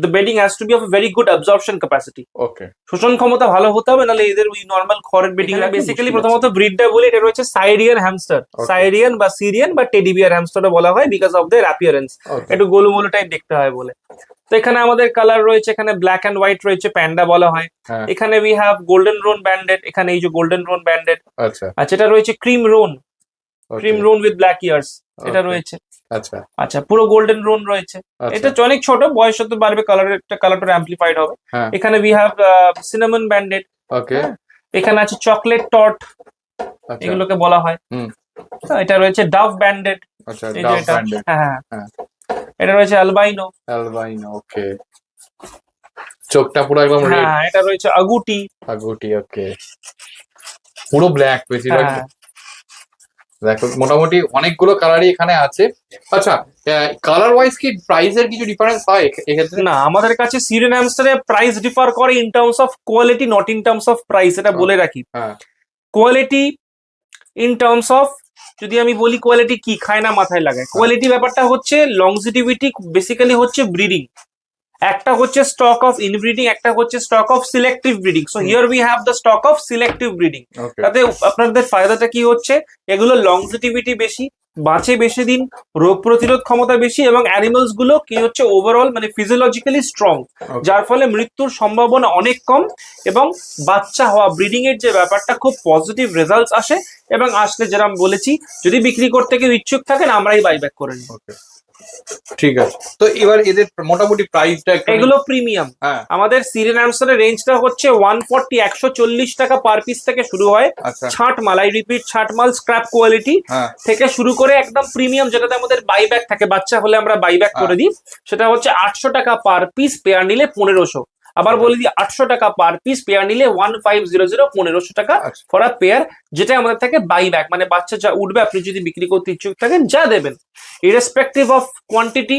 the bedding has to be of very good absorption capacity. Okay, শোষণ ক্ষমতা ভালো হতে হবে, নাহলে এদের ওই নর্মাল খড়ের বেডিং। বেসিক্যালি প্রথমত ব্রিডটা বলি, এটা রয়েছে সাইরিয়ান হ্যামস্টার। সাইরিয়ান বা সিরিয়ান বা টেডি বিয়ার হ্যামস্টারও বলা হয়, বিকজ অফ দেয়ার অ্যাপিয়ারেন্স, একটু গোলুমোলু টাইপ দেখতে হয় বলে। তো এখানে আমাদের কালার রয়েছে, এখানে ব্ল্যাক এন্ড হোয়াইট রয়েছে, প্যান্ডা বলা হয়। এখানে উই হ্যাভ গোল্ডেন রোন ব্যান্ডেড, এখানে এই যে গোল্ডেন রোন ব্যান্ডেড। আচ্ছা, এটা রয়েছে ক্রিম রোন উইথ ব্ল্যাক ইয়ার্স, এটা রয়েছে। আচ্ছা আচ্ছা, পুরো গোল্ডেন রোন রয়েছে। এটা অনেক ছোট, বয়স যত বাড়বে কালারটা অ্যাম্পলিফাইড হবে। এখানে উই হ্যাভ সিনামন ব্যান্ডেড। ওকে, এখানে আছে চকলেট টট, এগুলোকে বলা হয়। এটা রয়েছে ডাভ ব্যান্ডেড। আচ্ছা, ডাব ব্র্যান্ডেড। হ্যাঁ, হ্যাঁ। এটা রয়েছে অ্যালবাইনো। অ্যালবাইনো, ওকে। চোখটা পুরো একদম রেড। হ্যাঁ, এটা রয়েছে আগুটি। আগুটি, ওকে। পুরো ব্ল্যাক বেশিরভাগ। হ্যাঁ, দেখো মোটামুটি অনেকগুলো কালারই এখানে আছে। আচ্ছা, কালার ওয়াইজ কি প্রাইসের কিছু ডিফারেন্স হয় এক্ষেত্রে? না, আমাদের কাছে সিরিয়ান হ্যামস্টারের প্রাইস ডিফার করে in terms of quality, not in terms of price, এটা বলে রাখি। হ্যাঁ। কোয়ালিটি ইন টার্মস অফ, যদি আমি বলি কোয়ালিটি কি খায় না মাথায় লাগায়, কোয়ালিটি ব্যাপারটা হচ্ছে লংজিটিভিটি, বেসিক্যালি হচ্ছে ব্রিডিং। একটা হচ্ছে স্টক অফ ইনব্রিডিং, একটা হচ্ছে stock of selective breeding. So here we have the stock of selective breeding. Okay. তাতে আপনাদের ফায়দাটা কি হচ্ছে, এগুলো লংজিটিভিটি বেশি, বাঁচে বেশি দিন, রোগ প্রতিরোধ ক্ষমতা বেশি, এবং অ্যানিমালস গুলো কি হচ্ছে ওভারঅল মানে ফিজিওলজিক্যালি স্ট্রং, যার ফলে মৃত্যুর সম্ভাবনা অনেক কম, এবং বাচ্চা হওয়া ব্রিডিং এর যে ব্যাপারটা খুব পজিটিভ রেজাল্টস আসে, এবং আসলে যেরকম বলেছি, যদি বিক্রি করতে কেউ ইচ্ছুক থাকেন আমরাই বাইব্যাক করে নিই। ঠিক আছে, তো এবার এদের মোটামুটি প্রাইসটা একটু। এগুলো প্রিমিয়াম। হ্যাঁ। আমাদের সিরিয়ান হ্যামস্টারের রেঞ্জটা হচ্ছে 140 140 টাকা পার পিস থেকে শুরু হয়। আচ্ছা। ছাট মাল, আই রিপিট, ছাট মাল স্ক্র্যাপ কোয়ালিটি থেকে শুরু করে একদম প্রিমিয়াম, যেটাতে আমাদের বাইব্যাক থাকে, বাচ্চা হলে আমরা বাইব্যাক করে দিই, সেটা হচ্ছে 800 টাকা পার পিস, পেয়ার নিলে 1500। আবার বলে দিই 800 টাকা পার পিস, পেয়ার নিলে 1500, 1500 টাকা ফর আ পেয়ার, যেটা আমাদের থেকে বাইব্যাক, মানে বাচ্চা যা উঠবে আপনি যদি বিক্রি করতে ইচ্ছুক থাকেন যা দেবেন, ইরেসপেক্টিভ অফ কোয়ান্টিটি,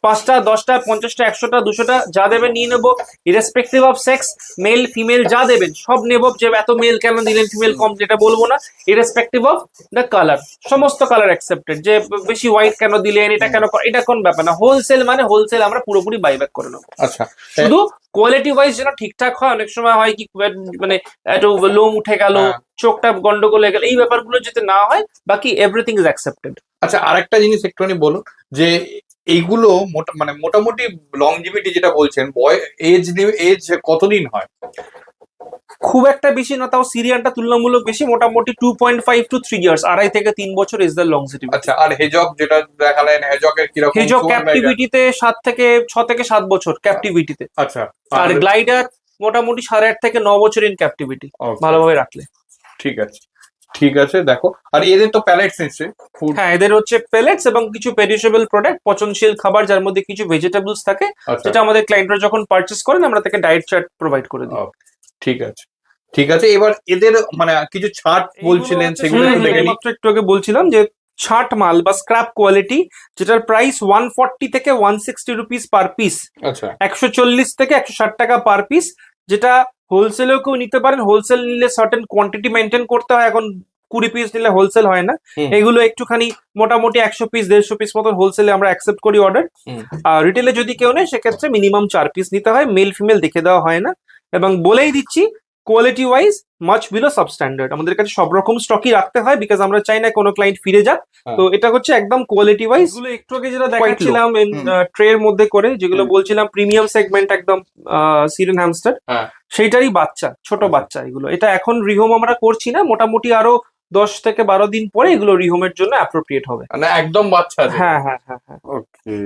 5টা 10টা 50টা 100টা 200টা যা দেবেন নিয়ে নেবো, irrespective of sex, male female যা দেবেন সব নেবো, যে এত মেল কেন দিলেন ফিমেল কম যেটা বলবো না, ইরেসপেক্টিভ অফ দ্য কালার, সমস্ত কালার অ্যাকসেপ্টেড, যে বেশি হোয়াইট কেন দিলেন, এটা কেন, এটা কোন ব্যাপার না, হোলসেল মানে হোলসেল আমরা পুরোপুরি বাইব্যাক করে নেবো। আচ্ছা, শুধু কোয়ালিটি ওয়াইজ যেন ঠিকঠাক হয়, অনেক সময় হয় কি মানে একটু লোম উঠে গেল, চোখটা গন্ডগোল হয়ে গেল, এই ব্যাপারগুলো যাতে না হয়, বাকি এভরিথিং ইজ অ্যাকসেপ্টেড। আচ্ছা, আরেকটা জিনিস একটুখানি বলুন, যে এইগুলো মানে মোটামুটি লংজিভিটি যেটা বলছেন, এজ কতদিন হয়? খুব একটা বেশি না, তাও সিরিয়ানটা তুলনামূলক বেশি, মোটামুটি 2.5 to 3 ইয়ার্স, 2.5 থেকে 3 বছর ইজ দ্য লংজিভিটি। আচ্ছা, আর হেজক যেটা দেখালেন, হেজকের কিরকম? হেজক ক্যাপটিভিটিতে 6 থেকে 7 বছর ক্যাপটিভিটিতে। আচ্ছা, আর গ্লাইডার মোটামুটি 8.5 থেকে 9 বছর ইন ক্যাপটিভিটি, ভালোভাবে রাখলে। ঠিক আছে, ঠিক আছে। দেখো, আর এদের তো প্যালেটস নিশ্চয়ই। হ্যাঁ, এদের হচ্ছে প্যালেটস এবং কিছু পেরিশেবল প্রোডাক্ট, পচনশীল খাবার, যার মধ্যে কিছু ভেজিটেবলস থাকে, যেটা আমাদের ক্লায়েন্টরা যখন পারচেস করেন আমরা তাকে ডায়েট চার্ট প্রোভাইড করে দিই। ঠিক আছে, ঠিক আছে। এবার এদের মানে কিছু ছাড় বলছিলেন, সেগুলো একটু দেখে নিই। একটু আগে বলছিলাম যে ছাট মাল বা স্ক্র্যাপ কোয়ালিটি, যেটার প্রাইস 140 থেকে 160 রুপিস পার পিস। আচ্ছা। 140 থেকে 160 টাকা পার পিস, যেটা হোলসেলেও কেউ নিতে পারেন। হোলসেল নিলে সার্টেন কোয়ান্টিটি মেনটেন করতে হয়, এখন 20 পিস নিলে হোলসেল হয় না, এগুলো একটুখানি মোটামুটি 100 পিস 150 পিস মতন হোলসেলে আমরা অ্যাকসেপ্ট করি অর্ডার। আর রিটেলে যদি কেউ নেয় সেক্ষেত্রে মিনিমাম 4 পিস নিতে হয়, মেল ফিমেল দেখে দেওয়া হয় না। এবং বলেই দিচ্ছি, quality wise much below substandard, আমাদের কাছে সব রকম স্টকই রাখতে হয়, বিকজ আমরা চাই না কোনো ক্লায়েন্ট ফিরে যাক। তো এটা হচ্ছে একদম কোয়ালিটি ওয়াইজ। এগুলো একটু আগে যেটা দেখাচ্ছিলাম ট্রের মধ্যে করে, যেগুলো বলছিলাম প্রিমিয়াম সেগমেন্ট একদম সিরিয়ান হ্যামস্টার, সেইটারই বাচ্চা, ছোট বাচ্চা এগুলো। এটা এখন রিহোম আমরা করছি না, মোটামুটি আরো 10 থেকে 12 দিন পরে এগুলো রিহোমের জন্য অ্যাপ্রোপ্রিয়েট হবে। মানে একদম বাচ্চা আছে? হ্যাঁ হ্যাঁ হ্যাঁ হ্যাঁ। ওকে,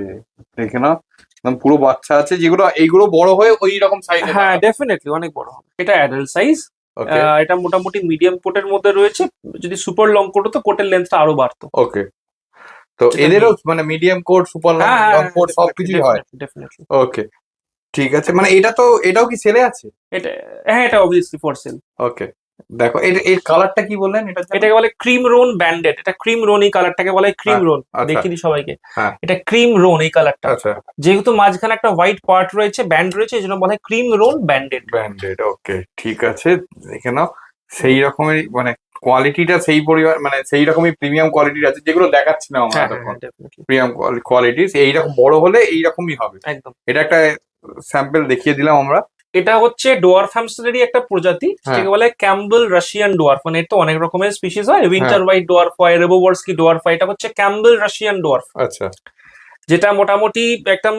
দেখে না, একদম পুরো বাচ্চা আছে, যেগুলো এইগুলো বড় হয়ে ওই রকম সাইজ। হ্যাঁ, ডেফিনেটলি অনেক বড় হবে। এটা অ্যাডাল্ট সাইজ, এটা মোটামুটি মিডিয়াম কোটের মধ্যে রয়েছে, যদি সুপার লং কোট হতো কোটের লেন্থটা আরো বাড়তো। ওকে, তো এদেরও মানে medium coat, super long coat সবকিছুই হয়? ডেফিনেটলি। ওকে, ঠিক আছে। মানে এটাও কি সেলে আছে? এটা, হ্যাঁ, এটা অবভিয়াসলি ফর সেল। ওকে, দেখো এর কালারটা কি বললেন? এটাকে বলে ক্রিম রোন ব্যান্ডেড। এটা ক্রিম রোন, এই কালারটাকে বলে ক্রিম রোন। দেখিয়ে দিই সবাইকে, এটা ক্রিম রোন এই কালারটা। যেহেতু মাঝখানে একটা হোয়াইট পার্ট রয়েছে, ব্যান্ড রয়েছে, এই জন্য বলা হয় ক্রিম রোন ব্যান্ডেড। ব্যান্ডেড, ওকে, ঠিক আছে। দেখে নাও, সেই রকমের মানে কোয়ালিটিটা সেই পরিমাণ, মানে সেই রকমই প্রিমিয়াম কোয়ালিটির আছে, যেগুলো দেখাচ্ছিলাম আমরা তখন। প্রিমিয়াম কোয়ালিটি এইরকম বড় হলে এইরকমই হবে একদম। এটা একটা স্যাম্পল দেখিয়ে দিলাম আমরা। এটা হচ্ছে ডোয়ার্ফ হ্যামস্টারেরই একটা প্রজাতি, যেটাকে বলে ক্যাম্বেল রাশিয়ান ডোয়ার্ফ। মানে এর তো অনেক রকমের স্পিসিস হয়, উইন্টার হোয়াইট ডোয়ার্ফ হয়, রেবোবর্সকি ডোয়ার্ফ হয়, এটা হচ্ছে ক্যাম্বেল রাশিয়ান ডোয়ার্ফ। আচ্ছা, যেটা মোটামুটি একদম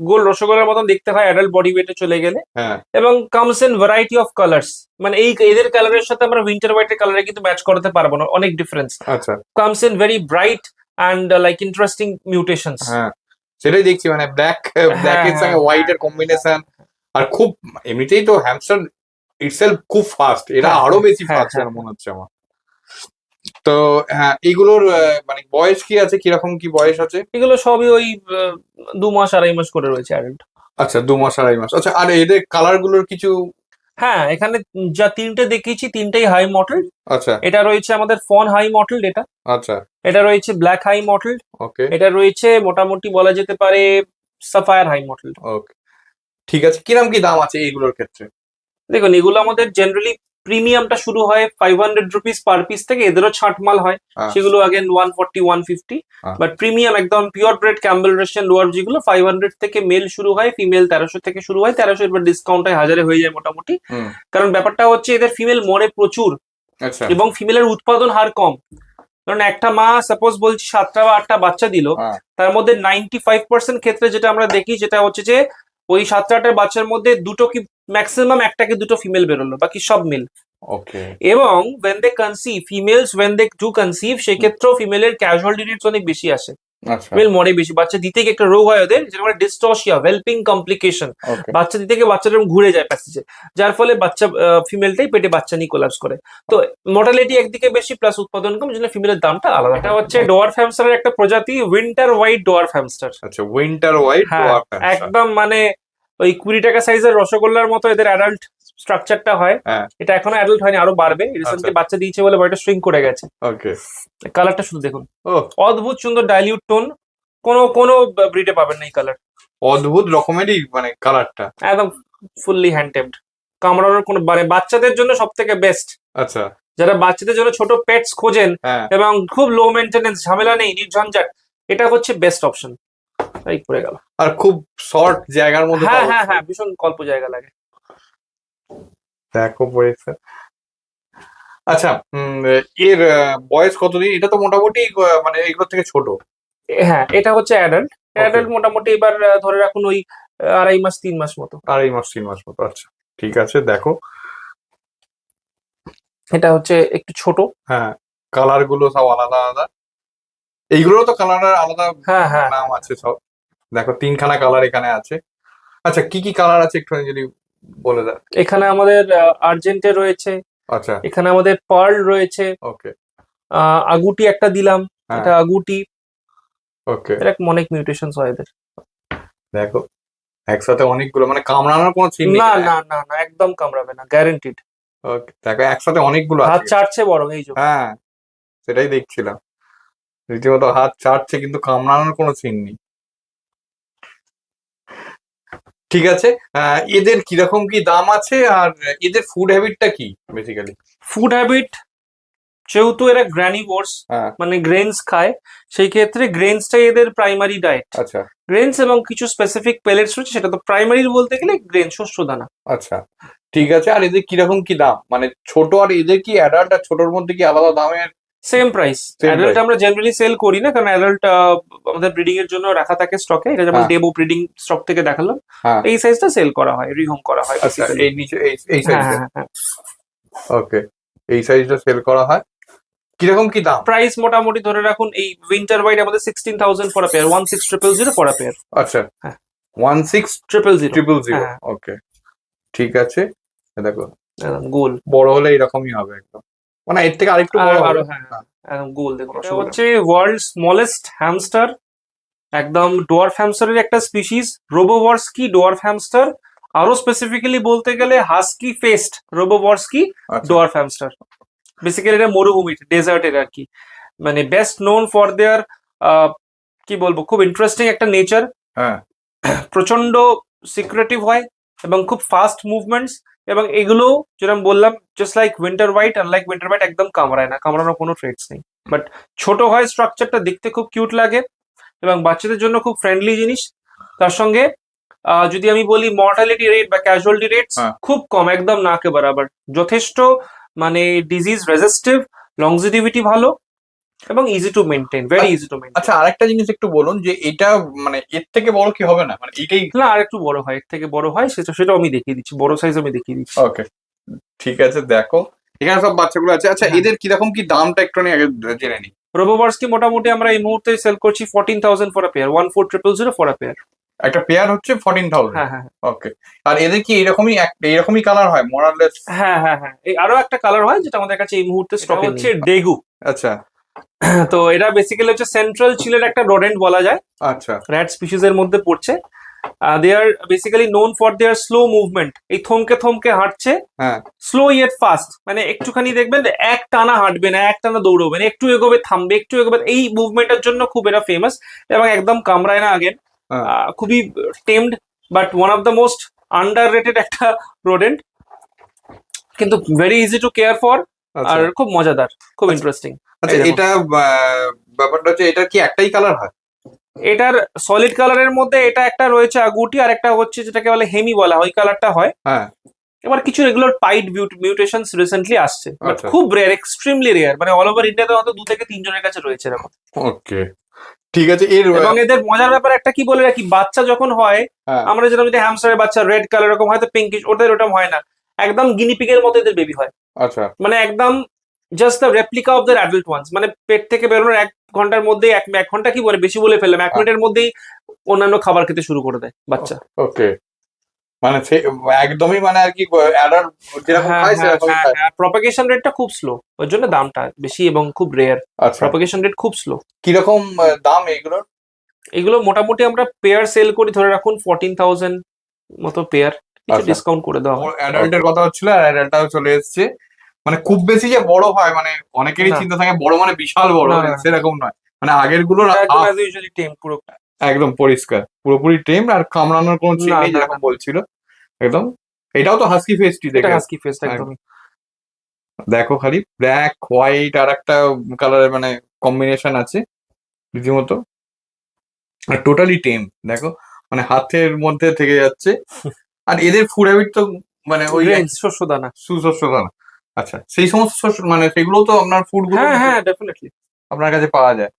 গোল রসগোল্লার মতন দেখতে হয় অ্যাডাল্ট বডি ওয়েটে চলে গেলে, এবং comes in variety of colours. মানে এদের কালারের সাথে আমরা উইন্টার হোয়াইটের কালারে কিন্তু ম্যাচ করতে পারবো না, অনেক ডিফারেন্স। আচ্ছা, comes in very bright and like interesting mutations. হ্যাঁ, সেটাই দেখছি, মানে ব্ল্যাকের সঙ্গে হোয়াইটের কম্বিনেশন। আর খুব এমনিতেই তো হ্যামস্টার ইটসেলফ খুব ফাস্ট, এরা আরো বেশি ফাস্ট মনে হচ্ছে আমার। তো হ্যাঁ, এগুলোর মানে বয়স কি আছে, কিরকম কি বয়স আছে? এগুলো সবই ওই 2 মাস 2.5 মাস করে রয়েছে অ্যাডাল্ট। আচ্ছা, 2 মাস 2.5 মাস। আচ্ছা, আর এদের কালার গুলোর কিছু? হ্যাঁ, এখানে যা তিনটে দেখিয়েছি তিনটেই হাই মডেল। আচ্ছা এটা রয়েছে আমাদের ফন হাই মডেল, এটা আচ্ছা। এটা রয়েছে ব্ল্যাক হাই মডেল, ওকে এটা রয়েছে মোটামুটি বলা যেতে পারে সাফায়ার হাই মডেল। ওকে, ঠিক আছে। কিরকম কি দাম আছে এইগুলোর ক্ষেত্রে? দেখুন, এগুলো আমাদের জেনারেলি প্রিমিয়ামটা শুরু হয় 500 রুপিস পার পিস থেকে, এদেরও ছাঁট মাল হয়, হ্যাঁ, সেগুলো আগেন 140 150। হ্যাঁ। বাট প্রিমিয়াম একদম pure bread Campbell Russian dwarf যেগুলো 500 থেকে মেল শুরু হয়, ফিমেল 1300 থেকে শুরু হয়, 1300 এবার ডিসকাউন্ট হয় 1000-এ হয়ে যায় মোটামুটি। হুম, কারণ ব্যাপারটা হচ্ছে এদের ফিমেল মরে প্রচুর আচ্ছা। এবং ফিমেলের উৎপাদন হার কম। কারণ একটা মা সাপোজ বলছি 7টা বা 8টা বাচ্চা দিল, হ্যাঁ, তার মধ্যে 95% ক্ষেত্রে যেটা আমরা দেখি যেটা হচ্ছে যে ওই 7-8টার বাচ্চার মধ্যে দুটো কি ম্যাক্সিমাম একটা কি দুটো ফিমেল বেরোলো, বাকি সব মেল। ওকে। এবং when they conceive females when they do conceive সেক্ষেত্রেও ফিমেলের ক্যাজুয়ালিটি রেটস অনেক বেশি আসে, আচ্ছা, ফিমেল মরে বেশি। বাচ্চা দিতে গিয়ে একটা রোগ হয় ওদের যেটা আমরা ডিস্টসিয়া ভেলপিং কমপ্লিকেশন, ওকে। বাচ্চা দিতে গিয়ে বাচ্চাটা এরকম ঘুরে যায় প্যাসেজে, যার ফলে বাচ্চা ফিমেলটাই পেটে বাচ্চা নিয়ে কোলাপস করে। তো মর্টালিটি একদিকে বেশি প্লাস উৎপাদন কম, জন্য ফিমেলের দামটা আলাদা। এটা হচ্ছে ডোয়ার্ফ হ্যামস্টারের একটা প্রজাতি, উইন্টার হোয়াইট ডোয়ার্ফ হ্যামস্টার। আচ্ছা, উইন্টার হোয়াইট হ্যাঁ, ডোয়ার্ফ হ্যামস্টার। একদম মানে ওই 20 টাকা সাইজের রসগোল্লার মতো এদের অ্যাডাল্ট স্ট্রাকচারটা হয়। হ্যাঁ, এটা এখনো অ্যাডাল্ট হয়নি, আরো বাড়বে, রিসেন্টলি আচ্ছা। বাচ্চা দিয়েছে বলে বডিটা শ্রিঙ্ক করে গেছে। ওকে। কালারটা শুধু দেখুন, ও, অদ্ভুত সুন্দর ডাইলিউট টোন, কোনো কোনো ব্রিডে পাবেন না এই কালার। অদ্ভুত রকমেরই মানে কালারটা। একদম ফুললি হ্যান্ড টেপড, কামড়ানোর কোনো মানে বাচ্চাদের জন্য সব থেকে বেস্ট। আচ্ছা, যারা বাচ্চাদের জন্য ছোট পেটস খোঁজেন হ্যাঁ। এবং খুব লো মেনটেনেন্স, ঝামেলা নেই, নির্ঝঞ্ঝাট, এটা হচ্ছে বেস্ট অপশন। এই পড়ে গেল। আর খুব শর্ট জায়গার মধ্যে হ্যাঁ পাবো। হ্যাঁ হ্যাঁ, ভীষণ অল্প জায়গা লাগে। দেখো পড়েছে। আচ্ছা, এর বয়স কতদিন? এটা তো মোটামুটি মানে এগুলোর থেকে ছোট। হ্যাঁ, এটা হচ্ছে অ্যাডাল্ট। অ্যাডাল্ট মোটামুটি এবার ধরে রাখুন ওই 2.5 মাস 3 মাস মতো। 2.5 মাস 3 মাস মতো। আচ্ছা, ঠিক আছে। দেখো, এটা হচ্ছে একটু ছোট। হ্যাঁ, কালার গুলো সব আলাদা আলাদা। এইগুলোরও তো কালার আলাদা হ্যাঁ হ্যাঁ নাম আছে সব। দেখো, 3খানা কালার এখানে আছে। আচ্ছা, কি কি কালার আছে একটু যদি বলে দেন। এখানে আমাদের আর্জেন্টে রয়েছে, আচ্ছা, এখানে আমাদের পার্ল রয়েছে, ওকে। আগুটি একটা দিলাম, হ্যাঁ, এটা আগুটি। ওকে। এরকম অনেক মিউটেশনস হয় এদের। দেখো, একসাথে অনেকগুলো, মানে কামড়ানোর কোনো চিহ্ন নেই। না না না না, একদম কামড়াবে না, গ্যারেন্টিড। ওকে, দেখো একসাথে অনেকগুলো হাত আছে। চাটছে বরং, এই যে। হ্যাঁ, সেটাই দেখছিলাম, রীতিমতো হাত চাটছে কিন্তু কামড়ানোর কোনো চিহ্ন নেই। ঠিক আছে। এদের কিরকম কি দাম আছে, আর এদের ফুড হ্যাবিটটা কি বেসিক্যালি? ফুড হ্যাবিট, যেহেতু এরা গ্র্যানিভোরস হ্যাঁ, মানে গ্রেনস খায়, সেই ক্ষেত্রে গ্রেনসটাই এদের প্রাইমারি ডায়েট। আচ্ছা গ্রেনস এবং কিছু স্পেসিফিক পেলেটস রয়েছে, সেটা তো প্রাইমারি বলতে গেলে গ্রেন, শস্য দানা। আচ্ছা, ঠিক আছে। আর এদের কিরকম কি দাম, মানে ছোট আর এদের কি অ্যাডাল্ট আর ছোটর মধ্যে কি আলাদা দামের? Same price. অ্যাডাল্ট আমরা জেনারেলি সেল করি না, কারণ অ্যাডাল্ট আমাদের ব্রিডিং এর জন্য রাখা থাকে স্টকে। এটা যেমন হ্যাঁ, ডেমো ব্রিডিং স্টক থেকে দেখালাম, হ্যাঁ। এই সাইজটা সেল করা হয়, রিহোম করা হয় আচ্ছা, basically। এই নিচে এই হ্যাঁ সাইজটা। হ্যাঁ হ্যাঁ। ওকে, এই সাইজটা সেল করা হয়। কিরকম কি দাম? প্রাইস মোটামুটি ধরে রাখুন এই উইন্টার হোয়াইট আমাদের 16,000 for a pair, 16,000 for a pair. আচ্ছা, হ্যাঁ। 16,000। হ্যাঁ। ওকে, ঠিক আছে। দেখো, গোল বড় হলে এরকমই হবে একদম, মানে এর থেকে আরেকটু বড় আরো, হবে। হ্যাঁ একদম গোল। দেখুন, এটা অসুবিধা হচ্ছে ওয়ার্ল্ড স্মলেস্ট হ্যামস্টার, একদম ডোয়ার্ফ হ্যামস্টারের একটা স্পিসিস, রোবোভরস্কি ডোয়ার্ফ হ্যামস্টার। আরো স্পেসিফিক্যালি বলতে গেলে হাস্কি ফেস্ট রোবোভরস্কি আচ্ছা, ডোয়ার্ফ হ্যামস্টার। বেসিক্যালি এটা মরুভূমির ডেজার্টের আর কি, মানে বেস্ট নোন ফর দেয়ার কি বলবো, খুব ইন্টারেস্টিং একটা নেচার, হ্যাঁ, প্রচন্ড সিক্রেটিভ হয় এবং খুব ফাস্ট মুভমেন্টস। এবং এগুলো যেরকম বললাম, just like winter white, unlike winter white একদম কামড়ায় না, কামড়ানোর কোনো ট্রেটস নেই। বাট ছোট হয়, স্ট্রাকচারটা দেখতে খুব কিউট লাগে এবং বাচ্চাদের জন্য খুব ফ্রেন্ডলি জিনিস। তার সঙ্গে যদি আমি বলি মর্টালিটি রেট বা ক্যাজুয়ালিটি রেটস হ্যাঁ। খুব কম, একদম নাকে বরাবর, যথেষ্ট মানে ডিজিজ রেজিস্টিভ, লংজিটিভিটি ভালো এবং easy to maintain, very easy to maintain. আচ্ছা, আরেকটা জিনিস একটু বলুন যে এটা মানে এর থেকে বড় কি হবে না, মানে এটাই? না, আর একটু বড় হয়, এর থেকে বড় হয়, সেটাও আমি দেখিয়ে দিচ্ছি, বড় সাইজ আমি দেখিয়ে দিচ্ছি। ওকে, ঠিক আছে। দেখো, এখানে সব বাচ্চাগুলো আছে। আচ্ছা, হ্যাঁ। এদের কিরকম কি দামটা একটু আগে জেনে নিই। রোবোভার্সকি মোটামুটি আমরা এই মুহূর্তে সেল করছি 14,000 for a pair, 14,000 for a pair. একটা পেয়ার হচ্ছে 14,000। হ্যাঁ হ্যাঁ ওকে, আর এদের কি এরকমই কালার হয় মোরালেস? হ্যাঁ হ্যাঁ হ্যাঁ, এই আরো একটা কালার হয় যেটা আমাদের কাছে এই মুহূর্তে স্টকে হচ্ছে ডেগু। আচ্ছা তো এটা বেসিক্যালি হচ্ছে সেন্ট্রাল চিলের একটা রোডেন্ট বলা যায়, আচ্ছা র্যাট স্পিসিস এর মধ্যে পড়ছে। They are basically known for their slow movement, এই থমকে থমকে হাঁটছে, হ্যাঁ স্লো ইয়েট ফাস্ট, মানে একটুখানি দেখবেন এক টানা হাঁটবে না, এক টানা দৌড়বে না, একটু এগোবে থামবে, একটু এগোবে, এই মুভমেন্টের জন্য খুব এরা ফেমাস এবং একদম কামড়ায় না আগেন। হ্যাঁ খুবই tamed but one of the most under rated একটা রোডেন্ট, কিন্তু very easy to care for, আচ্ছা আর খুব মজাদার, খুব আচ্ছা। ইন্টারেস্টিং। আচ্ছা এটা ব্যাপারটা হচ্ছে এটা কি একটাই কালার হয়? এটার সলিড কালারের মধ্যে এটা একটা রয়েছে আগুটি, আর একটা হচ্ছে যেটাকে বলে হেমি বলা হয়, ওই কালারটা হয়। হ্যাঁ এবার কিছু রেগুলার পাইড মিউটেশনস রিসেন্টলি আসছে, বাট আচ্ছা খুব রেয়ার, এক্সট্রিমলি রেয়ার, মানে অল ওভার ইন্ডিয়াতে হয়তো 2 থেকে 3 জনের কাছে রয়েছে এরকম। ওকে ঠিক আছে। এর এবং এদের মজার ব্যাপার একটা কি বলে রাখি, বাচ্চা যখন হয়, হ্যাঁ আমরা যেরকম যদি হ্যামস্টারের বাচ্চা রেড কালার এরকম হয়তো পিঙ্কিশ, ওদের ওরকম হয় না, একদম গিনিপিগের মতো এদের বেবি হয়, আচ্ছা মানে একদম just the replica of the adult ones, মানে পেট থেকে বেরোনোর 1 ঘন্টার মধ্যেই, 1 ঘন্টা কি বলে বেশি বলে ফেললাম, 1 মিনিটের মধ্যেই অন্যান্য খাবার খেতে শুরু করে দেয় বাচ্চা। ওকে মানে একদমই মানে আর কি অ্যাডাল্ট যেরকম হ্যাঁ খায় হ্যাঁ সেরকমই হ্যাঁ খায়। হ্যাঁ, প্রপাগেশন রেটটা খুব স্লো, ওই জন্য দামটা বেশি এবং খুব রেয়ার, আচ্ছা প্রপাগেশন রেট খুব স্লো। কিরকম দাম এইগুলোর? এগুলো মোটামুটি আমরা পেয়ার সেল করি, ধরে রাখুন 14,000 মতো পেয়ার, কিছু আচ্ছা ডিসকাউন্ট করে দেওয়া হয়। অ্যাডাল্টের কথা হচ্ছিল আর অ্যাডাল্টটাও চলে এসেছে। মানে খুব বেশি যে বড় হয় মানে অনেকেরই না চিন্তা থাকে বড় মানে বিশাল বড়, না, না, না। সেরকম নয়, মানে আগের গুলোর একদম অ্যাজ ইউজুয়ালি টেম পুরো। একদম পরিষ্কার পুরোপুরি টেম আর কামড়ানোর কোনো চিহ্ন না নেই না যেরকম না, বলছিল একদম। এটাও তো হাস্কি ফেস্টি এটা দেখে। হাস্কি ফেস্ট একদমই। দেখো খালি ব্ল্যাক হোয়াইট আর একটা কালারের মানে কম্বিনেশন আছে রীতিমতো, আর টোটালি টেম দেখো, মানে হাতের মধ্যে থেকে যাচ্ছে। আর এদের ফুড হ্যাবিট তো মানে ওই গ্রেনস, শস্য দানা। সুশস্য দানা। আচ্ছা সেই সমস্ত শস্য মানে সেগুলো তো আপনার ফুড গুলো হ্যাঁ হ্যাঁ, ডেফিনেটলি। আপনার কাছে পাওয়া যায়।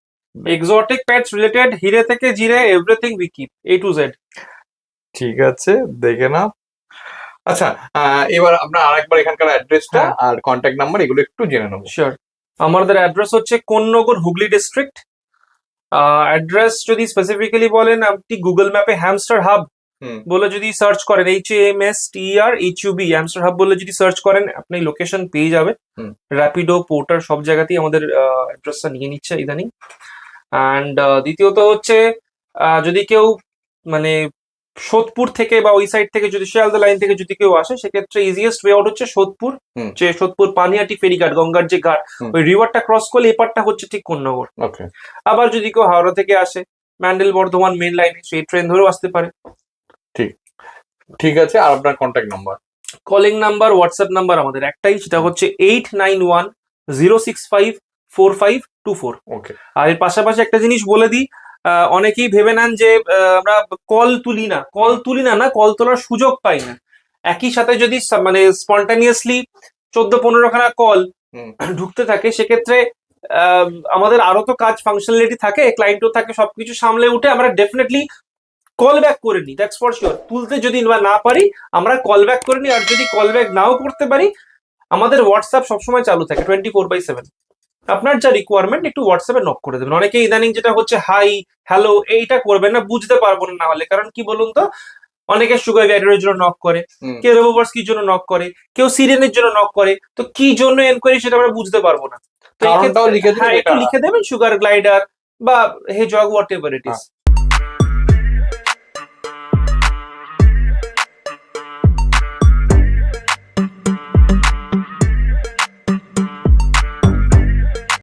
এক্সোটিক পেটস রিলেটেড, হিরে থেকে জিরে, everything we keep, A to Z। ঠিক আছে দেখে নাও। আচ্ছা এবার আপনার আরেকবার এখানকার অ্যাড্রেসটা হ্যাঁ আর কন্ট্যাক্ট নাম্বার এগুলো একটু জেনে নেবো। শিওর। আমাদের অ্যাড্রেস হচ্ছে কোন্নগর, হুগলি ডিস্ট্রিক্ট। অ্যাড্রেস যদি স্পেসিফিক্যালি বলেন, আপনি গুগল ম্যাপে হ্যামস্টার হাব হুম বলে যদি সার্চ করেন, HAMSTERHUB, হ্যামস্টার হাব বলে যদি সার্চ করেন, আপনি লোকেশন পেয়ে যাবে। হুম র্যাপিডো, পোর্টার সব জায়গাতেই আমাদের অ্যাড্রেসটা নিয়ে নিচ্ছে ইদানিং। অ্যান্ড দ্বিতীয়ত হচ্ছে, যদি কেউ মানে সোদপুর থেকে বা ওই সাইড থেকে, যদি শিয়ালদা লাইন থেকে যদি কেউ আসে, সেক্ষেত্রে ইজিয়েস্ট ওয়ে আউট হচ্ছে সোদপুর, হুম যে সোদপুর পানিহাটি ফেরিঘাট, গঙ্গার যে ঘাট, হুম ওই রিভারটা ক্রস করলে এপারটা হচ্ছে ঠিক কোন্নগর। ওকে আবার যদি কেউ হাওড়া থেকে আসে, ম্যান্ডেল বর্ধমান মেন লাইনে, সেই ট্রেন ধরেও আসতে পারে। ঠিক ঠিক আছে। আর আপনার contact number? Calling number, WhatsApp number আমাদের একটাই, সেটা হচ্ছে 8910654524। ওকে আর এর পাশাপাশি একটা জিনিস বলে দিই, অনেকেই ভেবে নেন যে আমরা কল তুলি না, না কল তোলার সুযোগ পাই না। একই সাথে যদি মানে স্পন্টানিয়াসলি 14-15 খানা কল হুম ঢুকতে থাকে, সেক্ষেত্রে আহ, আমাদের আরো তো কাজ ফাংশনালিটি থাকে, ক্লায়েন্টও থাকে, সবকিছু সামলে উঠে আমরা ডেফিনেটলি কল ব্যাক করে নিই, দ্যাটস ফর শিওর। তুলতে যদি না পারি, আমরা কল ব্যাক করে নিই, আর যদি কল ব্যাক নাও করতে পারি, আমাদের হোয়াটসঅ্যাপ সবসময় চালু থাকে 24/7। আপনার যা রিকোয়ারমেন্ট একটু হোয়াটসঅ্যাপে নক করে দেবেন। অনেকে ইদানিং যেটা হচ্ছে হাই হ্যালো এইটা করবেন না, বুঝতে পারবো না না হলে, কারণ কি বলুন তো, অনেকে সুগার গ্যাডারের জন্য নক করে, হুম কেউ রোবোভার্সকির জন্য নক করে, কেউ সিরেনের জন্য নক করে, তো কি জন্য এনকোয়ারি সেটা আমরা বুঝতে পারবো না। তো এই কারণটাও ক্ষেত্রে লিখে দিন হ্যাঁ একটু যেটা লিখে দেবেন, সুগার গ্লাইডার বা hedgehog whatever it is.